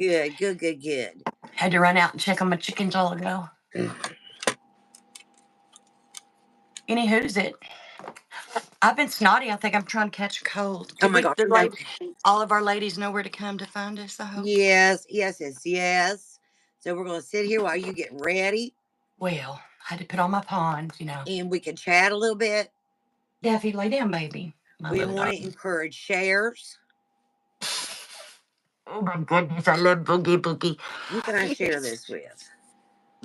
Good, good, good, good. Had to run out and check on my chickens all ago. Anywho's it? I've been snotty. I think I'm trying to catch a cold. Oh my gosh. All of our ladies know where to come to find us, I hope. Yes, yes, yes, yes. So we're going to sit here while you get ready. Well, I had to put on my pawns, And we can chat a little bit. Daffy, lay down, baby. We want to encourage shares. Oh my goodness, I love Boogie. Who can I share this with?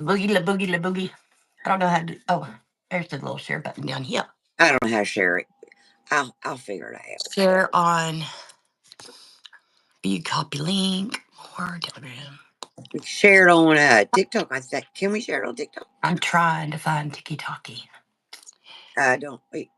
Boogie la boogie la boogie. I don't know how to do. Oh, there's the little share button down here. I don't know how to share it. I'll figure it out. Share on view copy link or Telegram. We can share it on TikTok. I think. Can we share it on TikTok? I'm trying to find TikTok. Don't wait.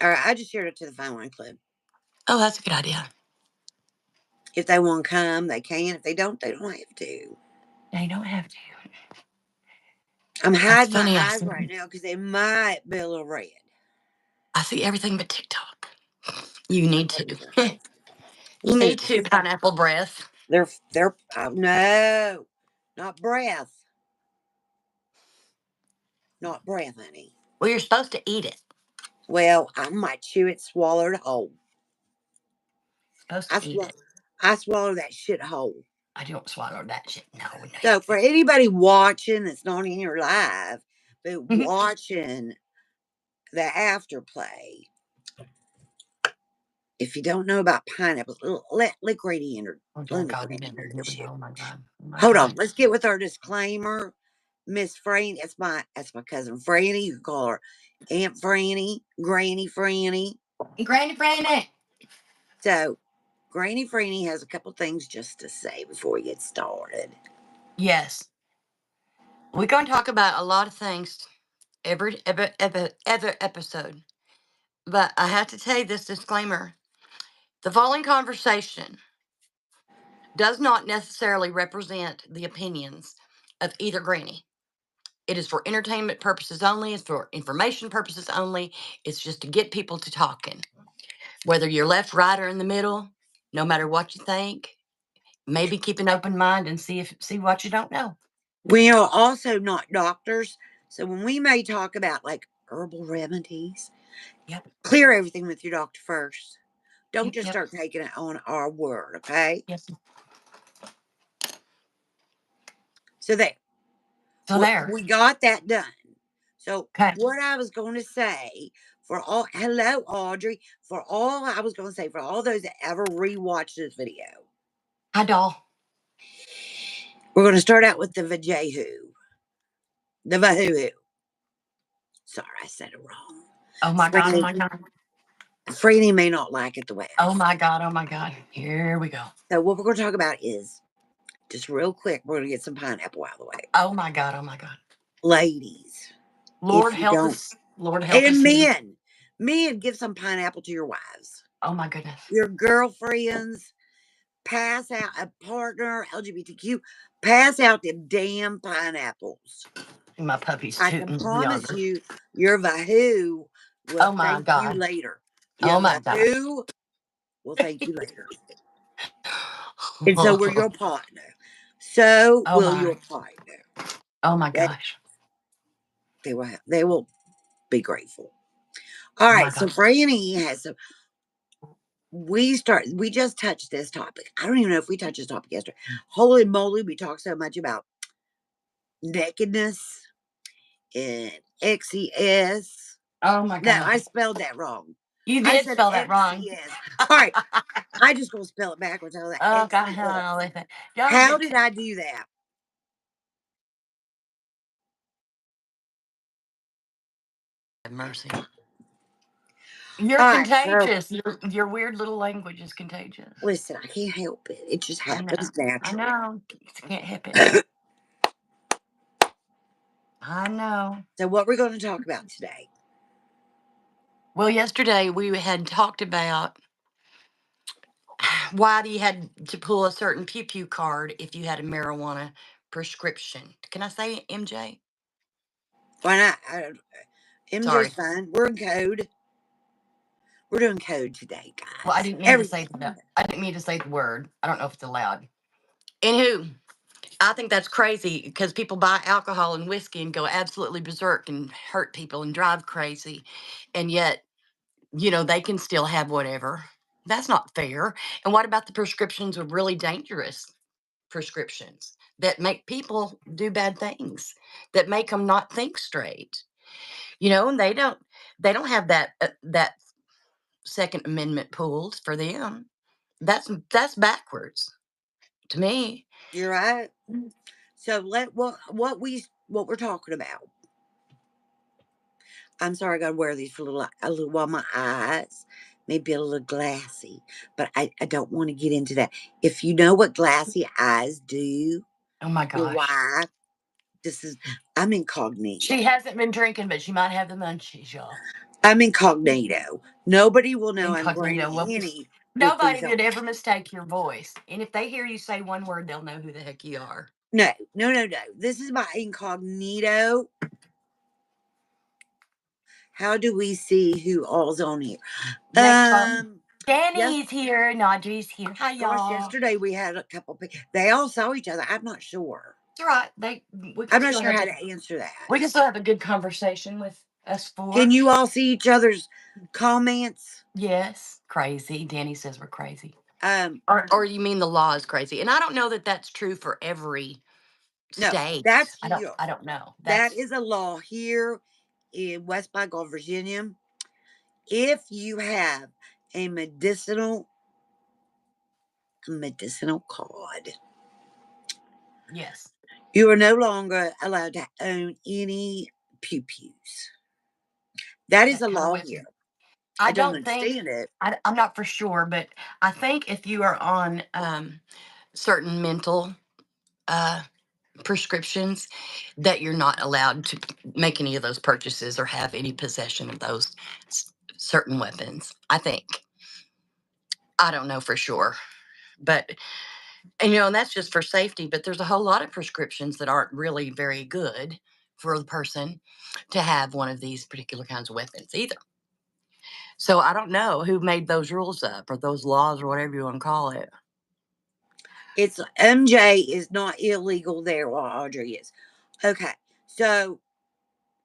All right, I just shared it to the Fine Wine Club. Oh, that's a good idea. If they want to come, they can. If they don't have to. They don't have to. I'm hiding my eyes right now because they might be a little red. I see everything but TikTok. You need to. You need to. Pineapple breath. They're no, not breath. Not breath, honey. Well, you're supposed to eat it. Well, I might chew it, swallow it whole. Supposed to eat it. I swallow that shit whole. I don't swallow that shit. No. So for anybody watching that's not in your live, but watching the afterplay, if you don't know about pineapples, let Grady enter. Oh God, oh my God. Hold on. Let's get with our disclaimer. Miss Franny, that's my cousin Franny. You can call her Aunt Franny, Granny Franny. Granny Franny. So, Granny Franny has a couple things just to say before we get started. Yes. We're going to talk about a lot of things every episode. But I have to tell you this disclaimer. The following conversation does not necessarily represent the opinions of either granny. It is for entertainment purposes only. It's for information purposes only. It's just to get people to talking. Whether you're left, right, or in the middle, no matter what you think, maybe keep an open mind and see what you don't know. We are also not doctors, so when we may talk about like herbal remedies, clear everything with your doctor first. Don't just start taking it on our word, okay? Yes. So there. We got that done. So what I was going to say hello, Audrey, for all those that ever rewatch this video. Hi, doll. We're going to start out with the vajehu. The vahoo. Sorry, I said it wrong. Oh my God. Franny may not like it the way Oh my God. Here we go. So what we're going to talk about is, just real quick, we're going to get some pineapple out of the way. Oh my God. Ladies. Lord help us. And men, give some pineapple to your wives. Oh my goodness. Your girlfriends, pass out a partner, LGBTQ, pass out them damn pineapples. My puppy's I can promise you, your Vahoo will thank you later. Your Vahoo will thank you later. And so we're your partner. So will your partner. Oh my gosh. They will be grateful. All right, so Franny has some. We just touched this topic. I don't even know if we touched this topic yesterday. Holy moly, we talked so much about nakedness and XES. Oh my God. No, I spelled that wrong. You did spell that wrong. All right. I just gonna spell it backwards. Oh God. How did I do that? Mercy. You're contagious. Your weird little language is contagious. Listen, I can't help it. It just happens naturally. I know. I can't help it. I know. So what we're going to talk about today? Well, yesterday we had talked about why you had to pull a certain pew card if you had a marijuana prescription. Can I say MJ? Why not? MJ's Sorry. fine. We're in code. We're doing code today, Well, I guys. didn't mean to say Everything. the. I didn't mean to say the word. I don't know if it's allowed. Anywho, I think that's crazy because people buy alcohol and whiskey and go absolutely berserk and hurt people and drive crazy, and yet they can still have whatever. That's not fair. And what about the prescriptions with really dangerous prescriptions that make people do bad things, that make them not think straight? And they don't have that Second Amendment pulled for them. That's backwards to me. You're right. So what we're talking about. I'm sorry, I gotta wear these for a little while. My eyes may be a little glassy, but I don't want to get into that. If you know what glassy eyes do, Oh my your gosh. wife, I'm incognito. She hasn't been drinking, but she might have the munchies, y'all. I'm incognito. Nobody will know I'm Incognito. Granny Well, Annie with nobody these would on. ever mistake your voice. And if they hear you say one word, they'll know who the heck you are. No, no, no, no. This is my incognito. How do we see who all's on here? Next time. Yes, Danny's here and Audrey's here. Hi, gosh, y'all. yesterday we had a couple people. They all saw each other. I'm not sure. It's all right. We can I'm not still sure have how a to answer that. we can still have a good conversation with us Can four. you all see each other's comments? Yes, crazy. Danny says we're crazy. Um, Or you mean the law is crazy? And I don't know that that's true for every no, state. that's I don't. here. I don't know. That That's is a law here in West Michael, Virginia. If you have a medicinal card, yes. you are no longer allowed to own any pew pews. That is That a kind of law weapon. here. I I don't don't think. understand it. I'm not for sure, but I think if you are on certain mental uh, prescriptions, that you're not allowed to make any of those purchases or have any possession of those certain weapons. I think. I don't know for sure, but and that's just for safety. But there's a whole lot of prescriptions that aren't really very good for the person to have one of these particular kinds of weapons either. So I don't know who made those rules up or those laws or whatever you want to call it. It's MJ is not illegal there while Audrey is. Okay, so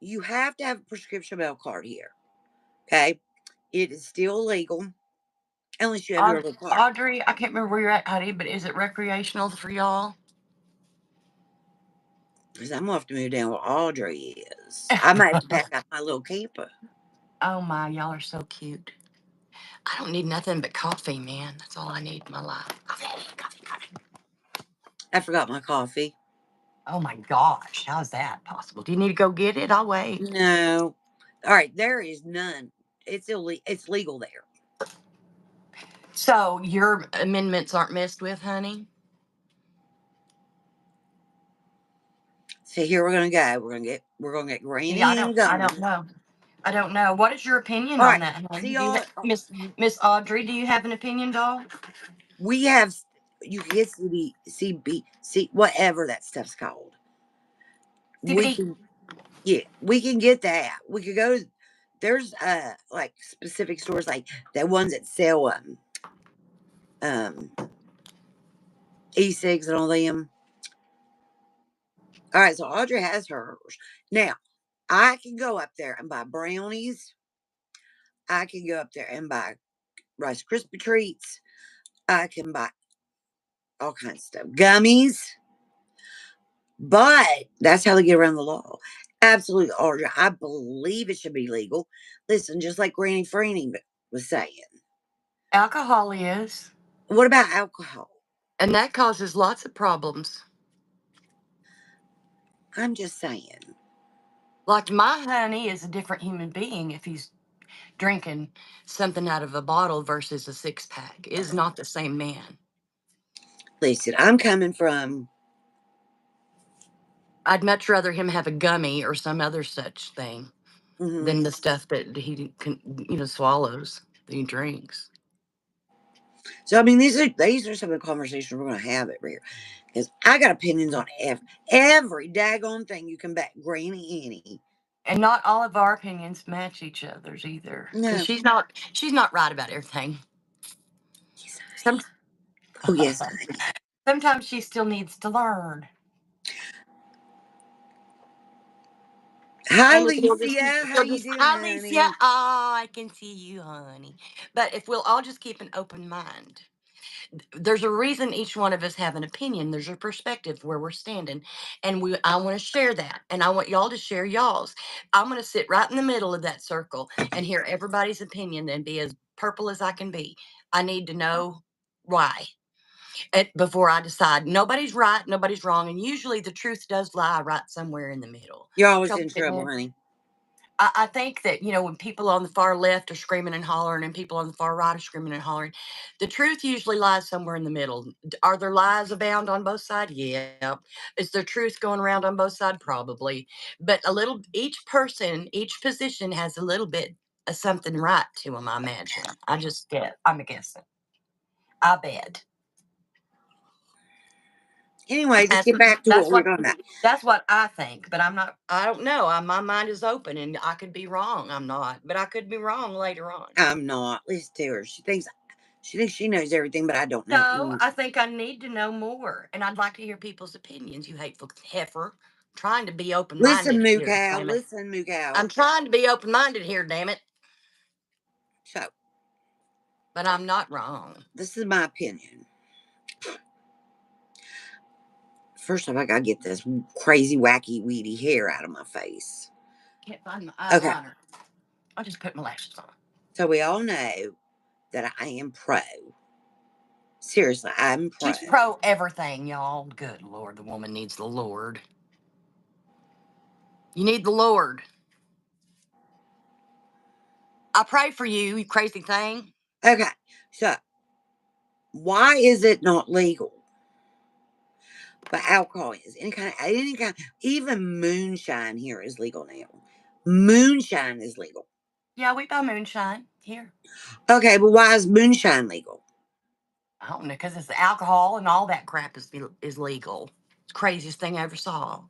you have to have a prescription mail card here. Okay, it is still illegal unless you have your little card. Audrey, I can't remember where you're at, honey, but is it recreational for y'all? Because I'm gonna have to move down where Audrey is. I might have to pack up my little camper. Oh my, y'all are so cute. I don't need nothing but coffee, man. That's all I need in my life. Coffee, coffee, coffee. I forgot my coffee. Oh my gosh, how's that possible? Do you need to go get it? I'll wait. No. All right, there is none. It's illegal. It's legal there. So your amendments aren't messed with, honey? So here we're gonna go. We're gonna get See, I Granny don't and I don't going. know. I don't know. What is your opinion All on right. that, honey? See Do you y'all. Miss Audrey, do you have an opinion, doll? We have. You can get CB, whatever that stuff's called. We CBD. can. Yeah, we can get that. We could go. There's like specific stores like the ones that sell um e-cigs and all them. All right, so Audrey has hers. Now, I can go up there and buy brownies. I can go up there and buy Rice Krispie treats. I can buy all kinds of stuff. Gummies. But that's how they get around the law. Absolutely, Audrey. I believe it should be legal. Listen, just like Granny Freeney was saying. Alcohol is. What about alcohol? And that causes lots of problems. I'm just saying. Like my honey is a different human being if he's drinking something out of a bottle versus a six pack. Is not the same man. Listen, I'm coming from. I'd much rather him have a gummy or some other such thing Mhm. than the stuff that he can, swallows, that he drinks. So I mean, these are some of the conversations we're going to have over here, because I got opinions on every daggone thing you can bet Granny Annie And not all of our opinions match each other's either. Because No. she's not right about everything. Yes, Some, oh, yes, honey. sometimes she still needs to learn. Hi, And Alicia. if How you'll you just, doing, hi, Alicia. honey? Oh, I can see you, honey. But if we'll all just keep an open mind, there's a reason each one of us have an opinion. There's a perspective where we're standing, and I want to share that, and I want y'all to share y'all's. I'm going to sit right in the middle of that circle and hear everybody's opinion and be as purple as I can be. I need to know why before I decide. Nobody's right, nobody's wrong, and usually the truth does lie right somewhere in the middle. You're always Don't in you think, trouble, man? honey. I think that, when people on the far left are screaming and hollering and people on the far right are screaming and hollering, the truth usually lies somewhere in the middle. Are there lies abound on both sides? Yeah. Is there truth going around on both sides? Probably. But each person, each position has a little bit of something right to them, I imagine. I'm guessing. I bet. Anyway, just That's get back to what that's we're what talking about. that's what I think, but I'm not. I don't know. My mind is open, and I could be wrong. I'm not, but I could be wrong later on. I'm not. Listen to her. She thinks she knows everything, but I don't know No, anything. I think I need to know more, and I'd like to hear people's opinions. You hateful heifer, trying to be open Listen, minded Moo here. Cow. Damn it! Listen, Moo Cow. I'm trying to be open minded here. Damn it! So, But I'm not wrong. this is my opinion. First off, I gotta get this crazy, wacky, weedy hair out of my face. Can't find my Okay, eyeliner. I just put my lashes on. so we all know that I am pro. Seriously, I'm pro. She's pro everything, y'all. Good Lord, the woman needs the Lord. You need the Lord. I pray for you, you crazy thing. Okay, so why is it not legal? But alcohol is any kind, even moonshine here is legal now. Moonshine is legal. Yeah, we buy moonshine here. Okay, but why is moonshine legal? I don't know, because it's the alcohol and all that crap is legal. It's the craziest thing I ever saw.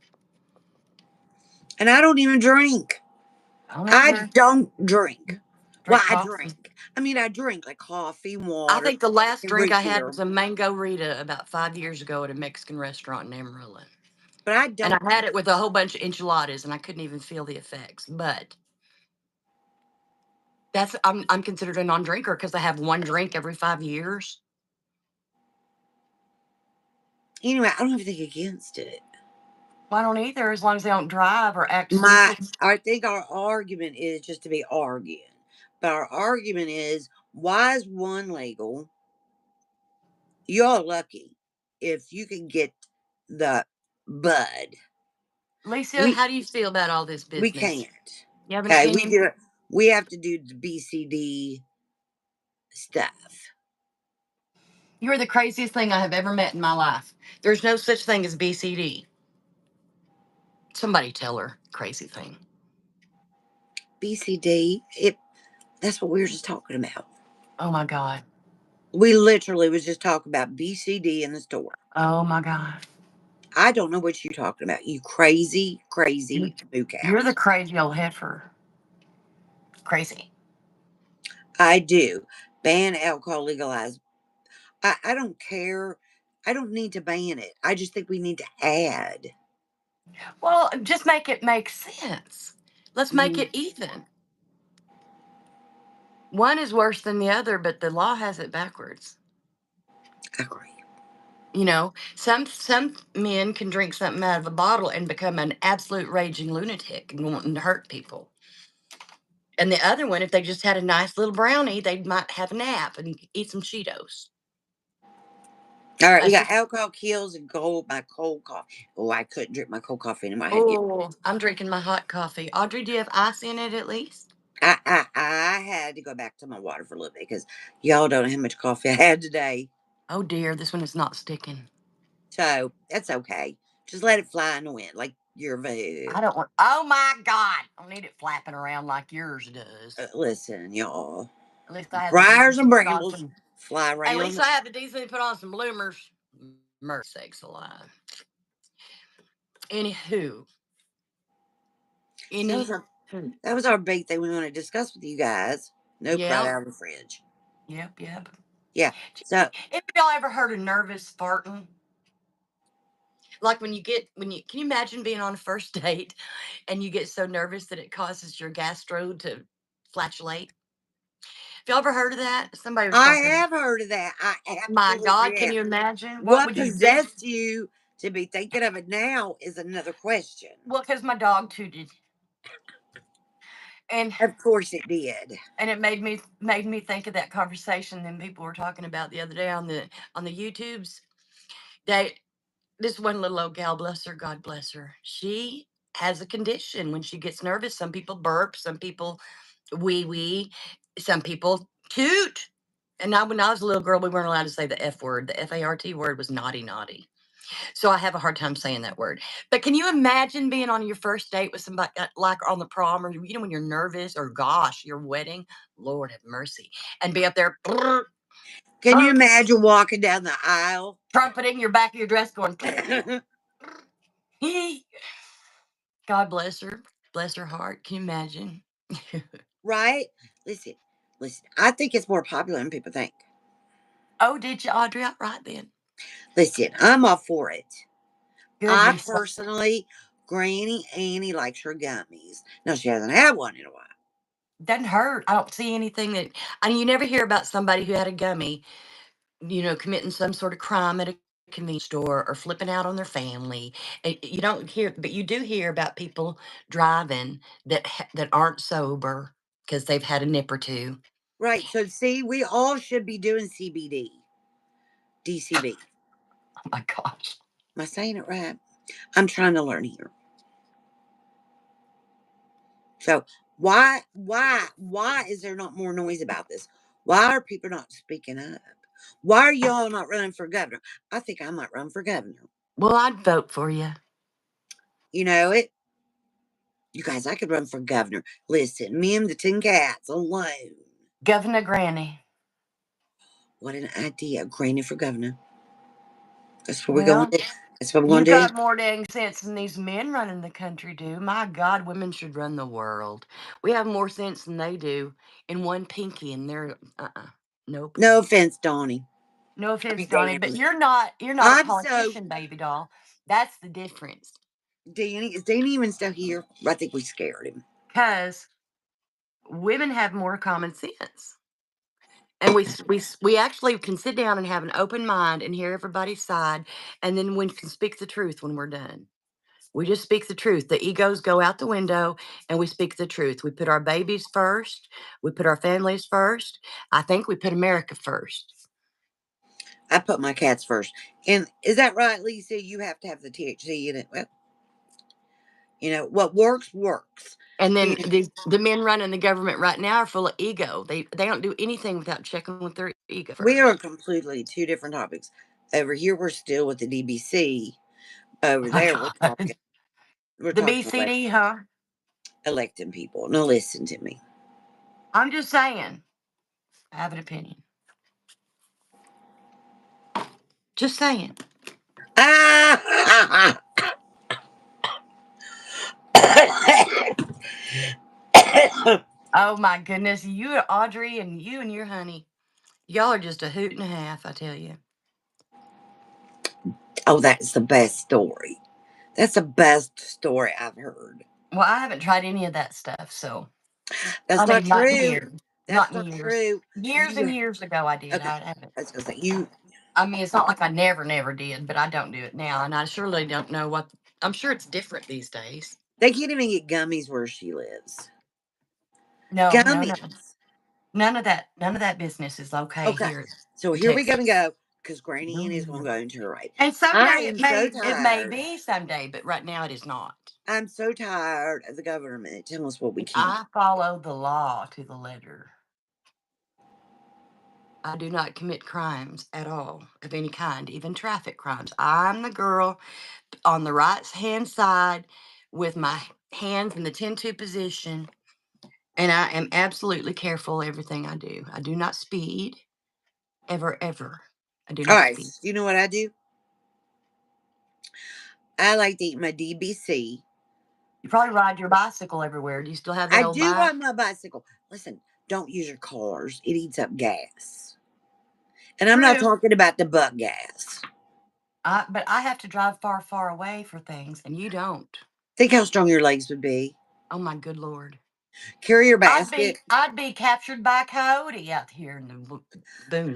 And I don't even drink. I don't I either. don't drink. Well, Drink I coffee. drink. I mean, I drink like coffee, I water, think the last and drink I root had beer. was a mango Rita about 5 years ago at a Mexican restaurant in Amarillo. But I And I don't. had it with a whole bunch of enchiladas and I couldn't even feel the effects. But I'm considered a non-drinker because I have one drink every 5 years. Anyway, I don't have anything against it. Well, I don't either, as long as they don't drive or act My, stupid. I think our argument is just to be arguing. But our argument is, why is one legal? You're lucky if you can get the bud. Lisa, We how do you feel about all this we business? can't. You have an Okay, opinion? we have to do the BCD stuff. You're the craziest thing I have ever met in my life. There's no such thing as BCD. Somebody tell her, crazy thing. BCD, that's what we were just talking about. Oh my God. We literally was just talking about BCD in the store. Oh my God. I don't know what you're talking about. You crazy, You- crazy moo cow. You're the crazy old heifer. Crazy. I do. Ban alcohol, legalize. I don't care. I don't need to ban it. I just think we need to add. Well, just make it make sense. Let's make Mhm. it even. One is worse than the other, but the law has it backwards. I agree. Some men can drink something out of a bottle and become an absolute raging lunatic and wanting to hurt people. And the other one, if they just had a nice little brownie, they might have a nap and eat some Cheetos. All right, we That's got just, alcohol kills and gold. My cold coffee. Oh, I couldn't drink my cold coffee anymore. I had to get. oh, I'm drinking my hot coffee. Audrey, do you have ice in it at least? I had to go back to my water for a little bit because y'all don't know how much coffee I had today. Oh dear, this one is not sticking. So that's okay. Just let it fly in the wind like your voodoo. I don't want. Oh my God! I don't need it flapping around like yours does. Listen, y'all. At least I have the Briars decency and to put on brambles some. fly At around. least I have the decency to put on some bloomers. Mercy sakes alive. Anywho, Any. That was our big thing we want to discuss with you guys. Nope, right Yep. out of the fridge. Yep. Yep. Yeah. So If y'all ever heard of nervous farting? Like when you can you imagine being on a first date and you get so nervous that it causes your gastro to flatulate? Have y'all ever heard of that? Somebody was I talking. have heard of that. I My absolutely God, can have. you imagine? What What would you do? possessed you to be thinking of it now is another question. Well, because my dog tooted, and Of course it did. it made me think of that conversation that people were talking about the other day on the YouTubes. They This one little old gal, bless her, God bless her. She has a condition when she gets nervous. Some people burp, some people wee wee, some people toot. And now, when I was a little girl, we weren't allowed to say the F word. The FART word was naughty, naughty. So I have a hard time saying that word. But can you imagine being on your first date with somebody like on the prom, or when you're nervous, or gosh, your wedding? Lord have mercy, and be up there Can you imagine walking down the aisle? trumpeting your back of your dress, going. God bless her heart. Can you imagine? Right? Listen, listen. I think it's more popular than people think. Oh, did you, Audrey? Right then. Listen, I'm all for it. I Goodness. personally, Granny Annie likes her gummies. Now, she hasn't had one in a while. Doesn't hurt. I don't see anything that. I mean, you never hear about somebody who had a gummy, committing some sort of crime at a convenience store or flipping out on their family. You don't hear, but you do hear about people driving that aren't sober because they've had a nip or two. Right. So, see, we all should be doing CBD, DCB. Oh my gosh. Am I saying it right? I'm trying to learn here. So, why is there not more noise about this? Why are people not speaking up? Why are y'all not running for governor? I think I might run for governor. Well, I'd vote for you. You know it? You guys, I could run for governor. Listen, me and the 10 cats alone. Governor Granny. What an idea. Granny for governor. That's what we're going Well, to do. That's what we're you going to do. got more dang sense than these men running the country do. My God, women should run the world. We have more sense than they do in one pinky, and they're nope. No offense, Donnie. No I offense, mean, Donnie, but Danny. you're not a I'm so. politician, baby doll. That's the difference. Danny, is Danny even still here? I think we scared him. Because women have more common sense. And we actually can sit down and have an open mind and hear everybody's side, and then we can speak the truth when we're done. We just speak the truth. The egos go out the window and we speak the truth. We put our babies first. We put our families first. I think we put America first. I put my cats first. And is that right, Lisa? You have to have the THC in it. Well, what works, works. And You then know, the men running the government right now are full of ego. They don't do anything without checking with their ego we are first. completely two different topics. Over here, we're still with the DBC. Over Oh my there, God. we're The talking BCD, huh? electing people. Now, listen to me. I'm just saying. I have an opinion. Just saying. Ah! Oh my goodness. You, Audrey, and you and your honey. Y'all are just a hoot and a half, I tell you. Oh, that's the best story. That's the best story I've heard. Well, I haven't tried any of that stuff, so That's I not mean, not in true. years. That's Not in not years. true. Years and You years ago, I did. okay? I haven't. I was gonna say you. I mean, it's not like I never did, but I don't do it now, and I surely don't know what. I'm sure it's different these days. They can't even get gummies where she lives. No, no, no, Gummies. none of that. None of that business is okay Okay. here So in here we gonna Texas. go because Granny Ann is gonna go into her right. And I someday am so it may tired. be someday, but right now it is not. I'm so tired of the government telling us what we can't. I follow the law to the letter. I do not commit crimes at all of any kind, even traffic crimes. I'm the girl on the right hand side with my hands in the 10-2 position, and I am absolutely careful everything I do. I do not speed, ever, ever. I do All not right. speed. You know what I do? I like to eat my DBC You probably ride your bicycle everywhere. Do you still have that I old do bike? ride my bicycle. Listen, don't use your cars. It eats up gas. And I'm not True. talking about the butt gas. But I have to drive far, far away for things, and you don't. Think how strong your legs would be. Oh my good Lord. Carry your I'd basket. be I'd be captured by a coyote out here in the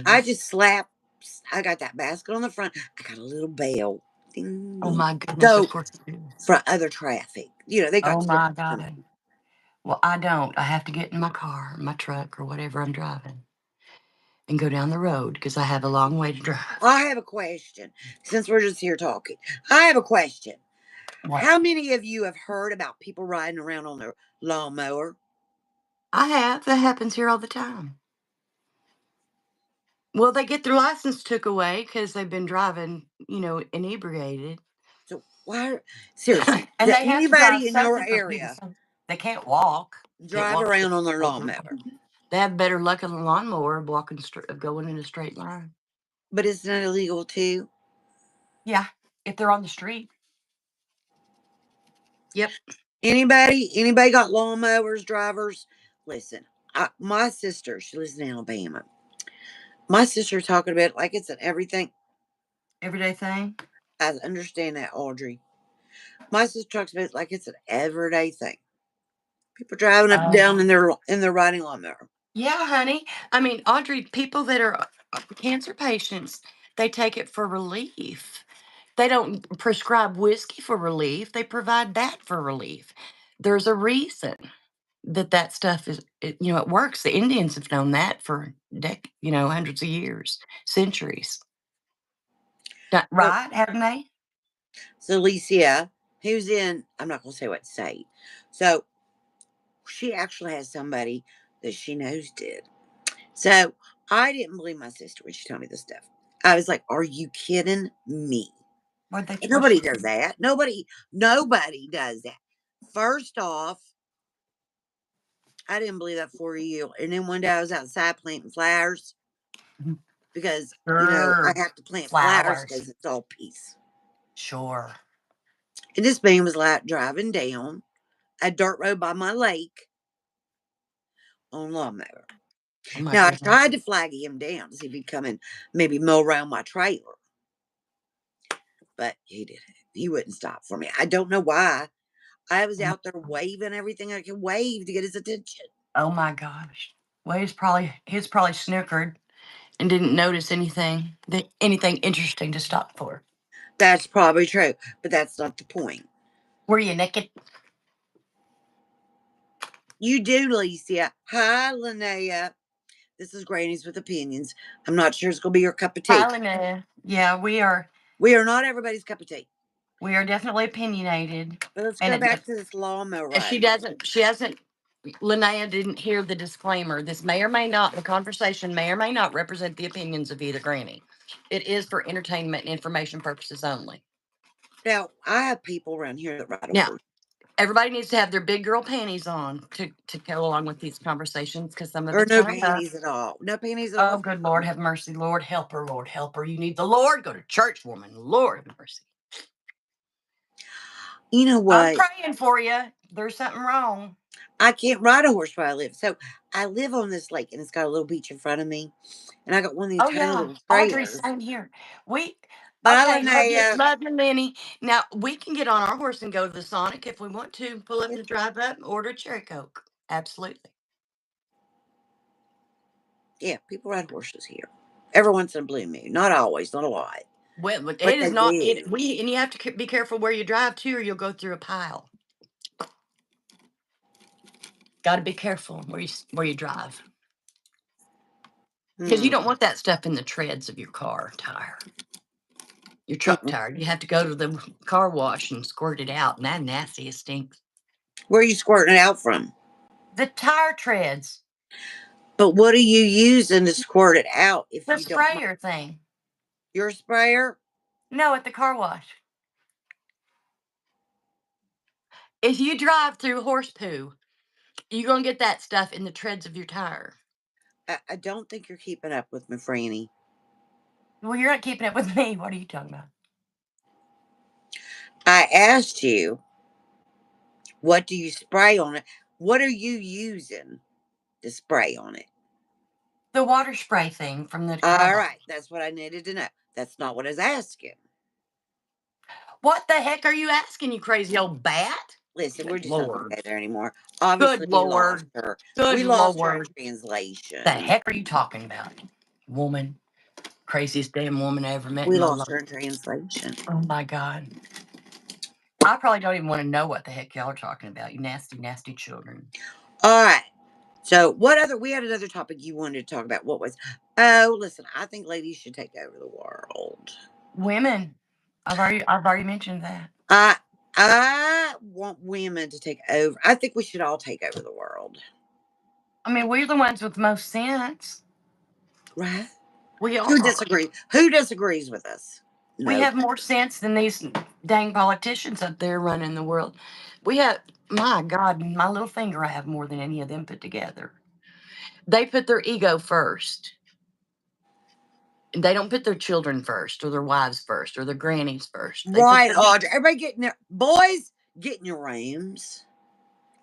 I boonies. just slap. I got that basket on the front. I got a little bell. Ding, Oh ding. my goodness, of So course you do. for other traffic, they got Oh to my turn it. God. Well, I don't. I have to get in my car, my truck, or whatever I'm driving and go down the road because I have a long way to drive. I have a question. Since we're just here talking, I have a question. What? How many of you have heard about people riding around on their lawnmower? I have. That happens here all the time. Well, they get their license took away because they've been driving, inebriated. So why, seriously, And does they have to drive anybody in your something for people. area So they can't walk. Can't drive walk. around on their lawnmower? They have better luck on the lawnmower walking straight, going in a straight line. But isn't that illegal too? Yeah, if they're on the street. Yep. Anybody got lawnmowers, drivers? Listen, my sister, she lives in Alabama. My sister talking about it like it's an everything. Everyday thing. I understand that, Audrey. My sister talks about it like it's an everyday thing. People driving up and down in their riding lawnmower. Yeah, honey. I mean, Audrey, people that are cancer patients, they take it for relief. They don't prescribe whiskey for relief. They provide that for relief. There's a reason that stuff it works. The Indians have known that for hundreds of years, centuries. So, Right? Haven't they? so Alicia, who's in, I'm not going to say what state. So she actually has somebody that she knows did. So I didn't believe my sister when she told me this stuff. I was like, are you kidding me? And What nobody she does do? that. Nobody does that. First off, I didn't believe that for you. And then one day I was outside planting flowers because, I Sure. have to plant flowers Flowers. because it's all peace. Sure. And this man was like driving down a dirt road by my lake on lawnmower. Oh my Now I goodness. tried to flag him down to see if he'd come and maybe mow around my trailer, but he didn't. He wouldn't stop for me. I don't know why. I was out there waving everything I could wave to get his attention. Oh my gosh. Well, he's probably snookered and didn't notice anything interesting to stop for. That's probably true, but that's not the point. Were you naked? You do, Licia. Hi, Linnea. This is Granny's with Opinions. I'm not sure it's going to be your cup of tea. Tyler, yeah, we are. We are not everybody's cup of tea. We are definitely opinionated. But let's go And back to this lawnmower she riding. doesn't. She hasn't. Linnea didn't hear the disclaimer. This may or may not. The conversation may or may not represent the opinions of either granny. It is for entertainment and information purposes only. Now, I have people around here that ride a Now, horse. everybody needs to have their big girl panties on to go along with these conversations because some of Or it's no kind of rough. panties at all. No panties at Oh, all. good Lord, have mercy. Lord, help her. Lord, help her. You need the Lord. Go to church, woman. Lord, have mercy. You know I'm what? praying for you. There's something wrong. I can't ride a horse where I live. So I live on this lake and it's got a little beach in front of me. And I got one of these Oh, tiny yeah. little Audrey, trailers. same here. We, Bye, okay, Linnea. love you, Lenny. Now, we can get on our horse and go to the Sonic if we want to. Pull up to drive up and order a cherry Coke. Absolutely. Yeah, people ride horses here. Every once in a blue moon. Not always, not a lot. Well, it But is they not, do. and you have to be careful where you drive too, or you'll go through a pile. Got to be careful where you drive. Because you don't want that stuff in the treads of your car tire, your truck tire. You have to go to the car wash and squirt it out, and that nasty, it stinks. Where are you squirting it out from? The tire treads. But what are you using to squirt it out if The you don't? sprayer thing. Your sprayer? No, at the car wash. If you drive through horse poo, you're going to get that stuff in the treads of your tire. I don't think you're keeping up with me, Franny. Well, you're not keeping up with me. What are you talking about? I asked you, What do you spray on it? What are you using to spray on it? The water spray thing from the car All wash. right, that's what I needed to know. That's not what I was asking. What the heck are you asking, you crazy old bat? Listen, we're Good just not going to Lord. go there anymore. Good Obviously, we lost Lord. her. Good We lost her in Lord. The translation. heck are you talking about? Woman. Craziest damn woman I ever met We in my lost life. her in translation. Oh my God. I probably don't even want to know what the heck y'all are talking about, you nasty, nasty children. All right. So, we had another topic you wanted to talk about. What was? Oh, listen, I think ladies should take over the world. Women. I've already mentioned that. I want women to take over. I think we should all take over the world. I mean, we're the ones with the most sense. Right? We Who are. disagrees? Who disagrees with us? We No. have more sense than these dang politicians up there running the world. We have, my God, my little finger, I have more than any of them put together. They put their ego first. They don't put their children first, or their wives first, or their grannies first. They put Right, their Audrey. Everybody get in there. Boys, get in your rooms.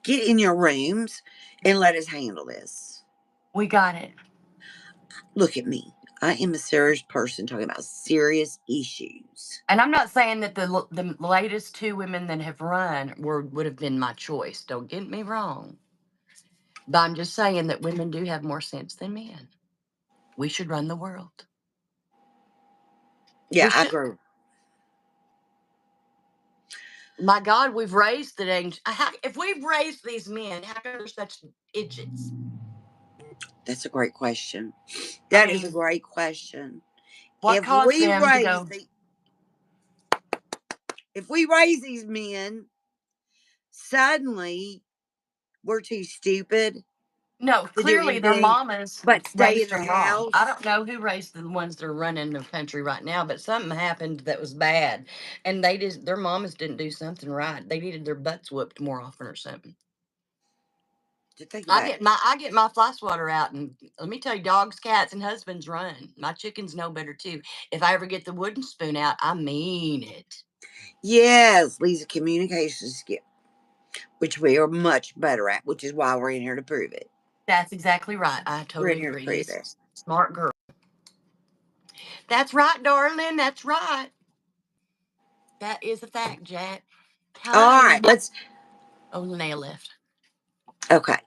Get in your rooms and let us handle this. We got it. Look at me. I am a serious person talking about serious issues. And I'm not saying that the latest two women that have run would have been my choice. Don't get me wrong. But I'm just saying that women do have more sense than men. We should run the world. Yeah, We I should. agree. My God, we've raised the dang. If we've raised these men, how come they're such idiots? That's a great question. I That is a mean, great question. what caused them to go? If we raise these men, suddenly we're too stupid No, to do clearly their anything mamas but stay in raised the them wrong. I house. don't know who raised the ones that are running the country right now, but something happened that was bad, and their mamas didn't do something right. They needed their butts whooped more often or something. To think I about it. get my fly swatter out, and let me tell you, dogs, cats, and husbands run. My chickens know better too. If I ever get the wooden spoon out, I mean it. Yes, Lisa, communication skill, which we are much better at, which is why we're in here to prove it. That's exactly right. I We're in totally here to agree. prove it. Smart girl. That's right, darling. That's right. That is a fact, Jack. All Hi. right, let's. Oh, Linnea left. Okay.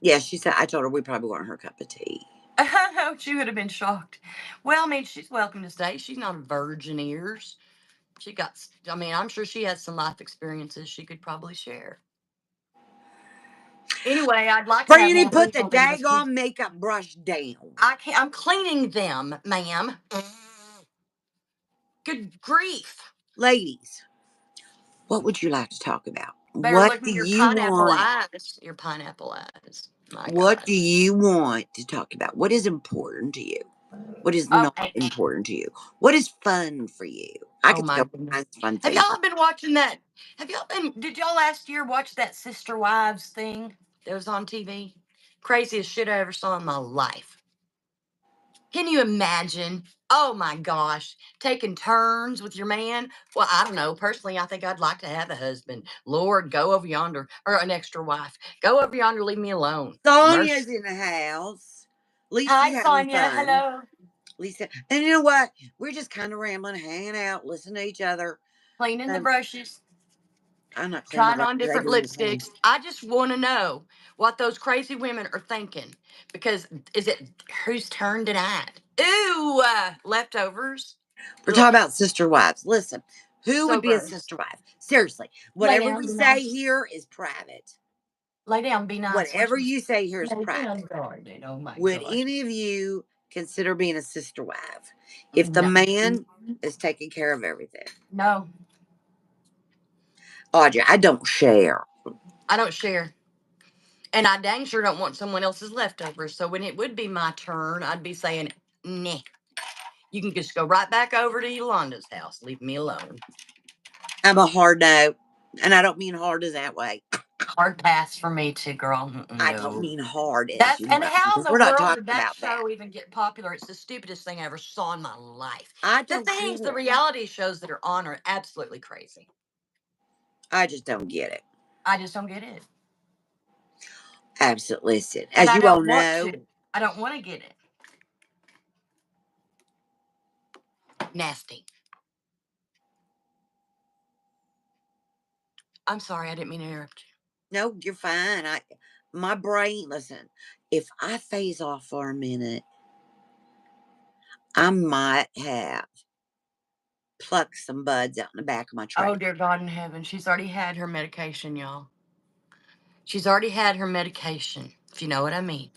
Yeah, she said, I told her we probably weren't her cup of tea. She would have been shocked. Well, I mean, she's welcome to stay. She's not a virgin ears. I mean, I'm sure she has some life experiences she could probably share. Anyway, I'd like to have Franny, more put the people in this. daggone makeup brush down. I'm cleaning them, ma'am. Good grief. Ladies, what would you like to talk about? Better What look do at your you pineapple want? eyes. Your pineapple eyes. My What God. do you want to talk about? What is important to you? What is Oh, not important to you? What is fun for you? I oh could my tell you goodness. kinds of fun Have things. y'all been watching that? Did y'all last year watch that Sister Wives thing that was on TV? Craziest shit I ever saw in my life. Can you imagine? Oh my gosh, taking turns with your man. Well, I don't know. Personally, I think I'd like to have a husband. Lord, go over yonder, or an extra wife. Go over yonder, leave me alone. Mercy. Sonia's in the house. Hi, Lisa's having Sonia. fun. Hello. Lisa, and you know what? We're just kind of rambling, hanging out, listening to each other. Cleaning the Um, brushes, I'm not cleaning my trying brushes. on They different doing the same. lipsticks. I just want to know what those crazy women are thinking. Because is it whose turn did I? Ooh, leftovers. We're Ugh, talking about sister wives. Listen, who so would be a gross. sister wife? Seriously, Lay whatever down, we be say nice. here is private. Lay down, be nice. Whatever you say here is Lay down, private. darling. Oh my Would gosh. any of you consider being a sister wife if the No, man is taking care of everything? no, Audrey, I don't share. I don't share. And I dang sure don't want someone else's leftovers. So when it would be my turn, I'd be saying, nah, you can just go right back over to Yolanda's house. Leave me alone. I'm a hard no, and I don't mean hard as that way. Hard pass for me too, girl. I don't No. mean hard as And how in because the we're not world talking did that about that. show even get popular? It's the stupidest thing I ever saw in my life. I The don't things, get the it. reality shows that are on are absolutely crazy. I just don't get it. I just don't get it. Absolutely. Listen, And as I you all don't want know, to. I don't want to get it. Nasty. I'm sorry, I didn't mean to interrupt you. no, you're fine. My brain, listen, if I phase off for a minute, I might have plucked some buds out in the back of my Oh, trach dear God in heaven. She's already had her medication, y'all. She's already had her medication, if you know what I mean.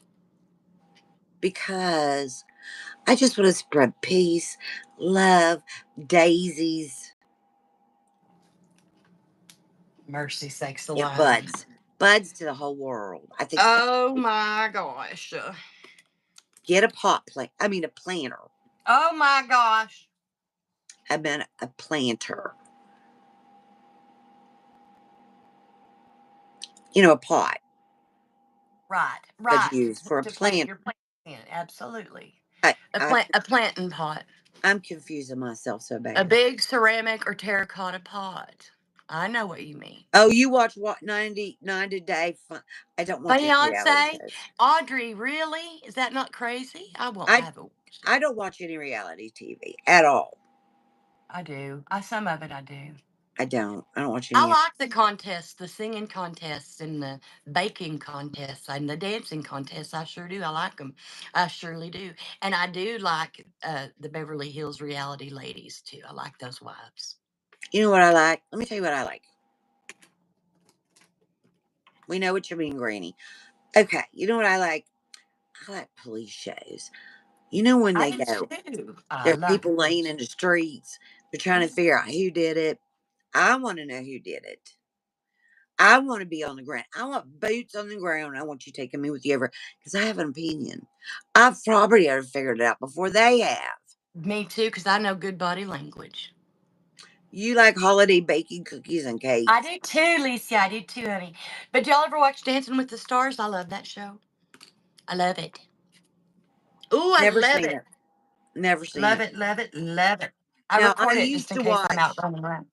because I just want to spread peace, love, daisies. Mercy sakes Yeah, alive. buds to the whole world. I think that's, Oh, my gosh. get a pot plant. I mean, a planter. Oh, my gosh. I meant a planter. You know, a pot Right, that's right. used for a To plant plant. your plant in. Absolutely. I, I, A planting pot. I'm confusing myself so A bad. big ceramic or terracotta pot. I know what you mean. Oh, you watch what 90 Day Fun? I don't watch any reality Beyonce, shows. Audrey, really? Is that not crazy? I won't I have it. I don't watch any reality TV at all. I do. Some of it I do. I don't. I don't watch I any. like the contests, the singing contests, and the baking contests, and the dancing contests. I sure do. I like them. I surely do. And I do like the Beverly Hills reality ladies, too. I like those wives. You know what I like? Let me tell you what I like. We know what you mean, Granny. Okay, you know what I like? I like police shows. You know when I they do, go, too. I there are love people laying police. in the streets. They're trying to figure out who did it. I want to know who did it. I want to be on the ground. I want boots on the ground. I want you taking me with you ever because I have an opinion. I've probably already figured it out before they have. Me, too, because I know good body language. You like holiday baking cookies and I cakes. do, too, Lisa. I do, too, honey. But y'all ever watch Dancing with the Stars? I love that show. I love it. Ooh, I Never love seen it. it. Never seen Love it. it, love it, love it. I Now, I record it just used in to case I'm out watch, running around.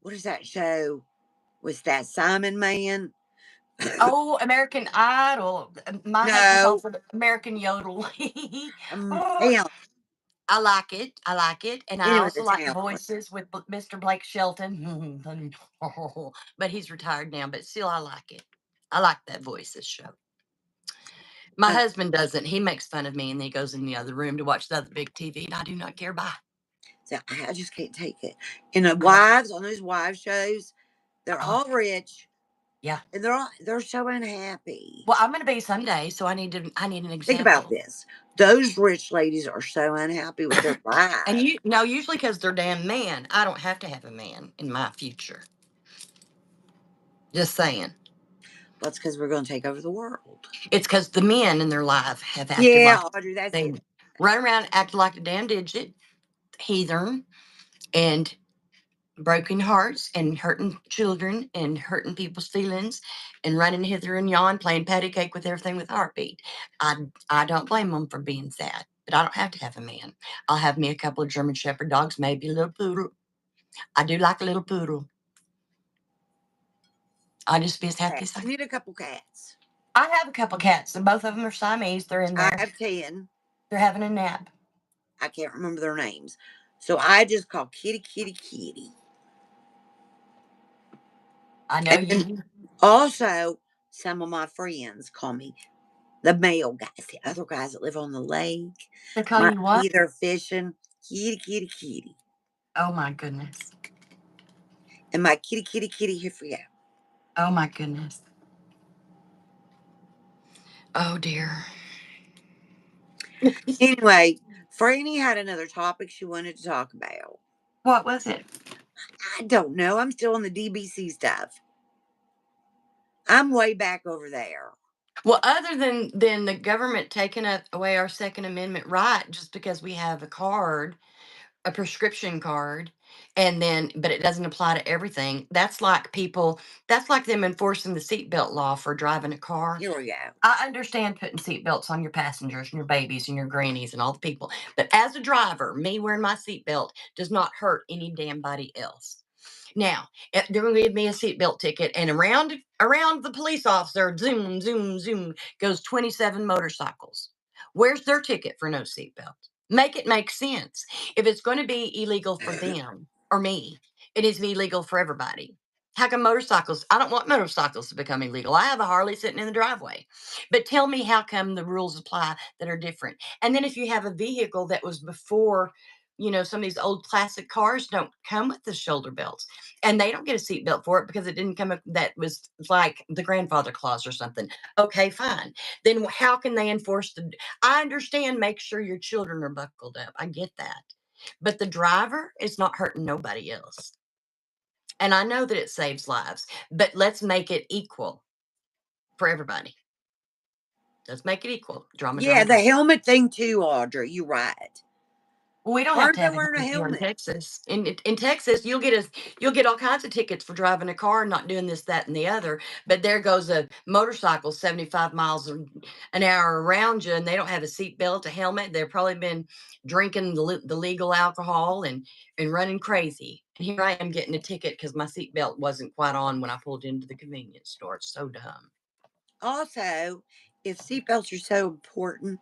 what is that show? Was that Simon Man? Oh, American Idol. My husband No. calls it American Yodel. Oh, Talent. I like it. I like it. And I Anyway, also the like talent one. Voices with Mr. Blake Shelton. But he's retired now, but still I like it. I like that Voices show. My Uh, husband doesn't. He makes fun of me and then he goes in the other room to watch the other big TV, and I do not care. Bye. so I just can't take it. And the I love it. wives on those wives shows, they're Oh, all rich yeah. and they're so unhappy. Well, I'm going to be someday, so I need an Think about example. this. Those rich ladies are so unhappy with their And lives. usually because they're damn man. I don't have to have a man in my future. Just saying. Well, it's because we're going to take over the world. It's because the men in their life have acted Yeah, like Audrey, that's they it. run around acting like a damn digit, heathen, and broken hearts, and hurting children, and hurting people's feelings, and running hither and yon, playing patty cake with everything with a heartbeat. I don't blame them for being sad, but I don't have to have a man. I'll have me a couple of German Shepherd dogs, maybe a little poodle. I do like a little poodle. I'll just be as happy as Cats. I You can. need a couple cats. I have a couple cats, and both of them are Siamese. They're in I there. have 10. They're having a nap. I can't remember their names. So I just call Kitty, Kitty, Kitty. I know And then you. also, some of my friends call me the male guys, the other guys that live on the lake. They call Might you what? be there fishing. Kitty, Kitty, Kitty. Oh my goodness. And my kitty, kitty, kitty, here for you. Oh my goodness. Oh dear. Anyway, Franny had another topic she wanted to talk about. What was it? I don't know. I'm still on the DBC stuff. I'm way back over there. Well, other than the government taking away our Second Amendment right just because we have a card, a prescription card, and then but it doesn't apply to everything. That's like them enforcing the seatbelt law for driving a car. Here we go. I understand putting seatbelts on your passengers and your babies and your grannies and all the people. But as a driver, me wearing my seatbelt does not hurt any damn body else. Now, they're going to give me a seatbelt ticket, and around the police officer, zoom, zoom, zoom, goes 27 motorcycles. Where's their ticket for no seatbelt? Make it make sense. If it's going to be illegal for them or me, it needs to be illegal for everybody. How come motorcycles? I don't want motorcycles to become illegal. I have a Harley sitting in the driveway. But tell me how come the rules apply that are different. And then if you have a vehicle that was before, some of these old classic cars don't come with the shoulder belts, and they don't get a seatbelt for it because it didn't come up, that was like the grandfather clause or something. Okay, fine. Then how can they enforce I understand, make sure your children are buckled up. I get that. But the driver is not hurting nobody else. And I know that it saves lives, but let's make it equal for everybody. Let's make it equal. Drama, Yeah, drama, the drama. helmet thing too, Audrey. You're right. We don't Why have aren't to they have wearing a it here in helmet? Texas. In Texas, you'll get all kinds of tickets for driving a car and not doing this, that, and the other. But there goes a motorcycle 75 miles an hour around you, and they don't have a seatbelt, a helmet. They've probably been drinking the legal alcohol and running crazy. And here I am getting a ticket because my seatbelt wasn't quite on when I pulled into the convenience store. It's so dumb. Also, if seatbelts are so important,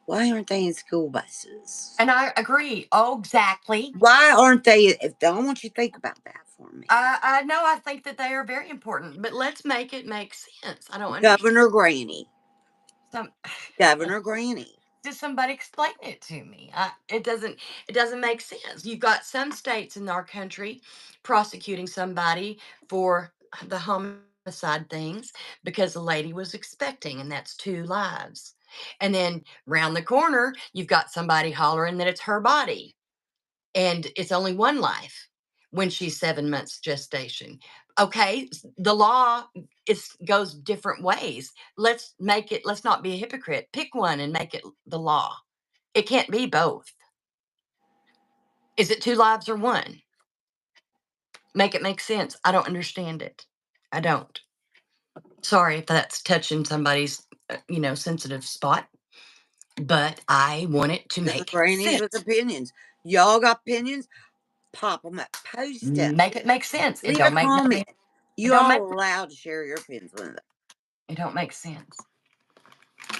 why aren't they in school buses? And I agree. Oh, exactly. Why aren't they? I want you to think about that for me. I know. I think that they are very important, but let's make it make sense. I don't understand. Governor Granny. Some, Governor Granny. Did somebody explain it to me? It doesn't make sense. You've got some states in our country prosecuting somebody for the homicide things because the lady was expecting, and that's 2 lives. And then round the corner, you've got somebody hollering that it's her body and it's only 1 life when she's 7 months gestation. Okay, the law goes different ways. Let's not be a hypocrite. Pick one and make it the law. It can't be both. Is it 2 lives or 1? Make it make sense. I don't understand it. I don't. Sorry if that's touching somebody's, sensitive spot, but I want it to make Grannies with sense. opinions. Y'all got opinions? Pop them up. Post them. Make it make sense. It Leave a don't make comment. it You don't all make are allowed to share your opinions with them. it don't make sense.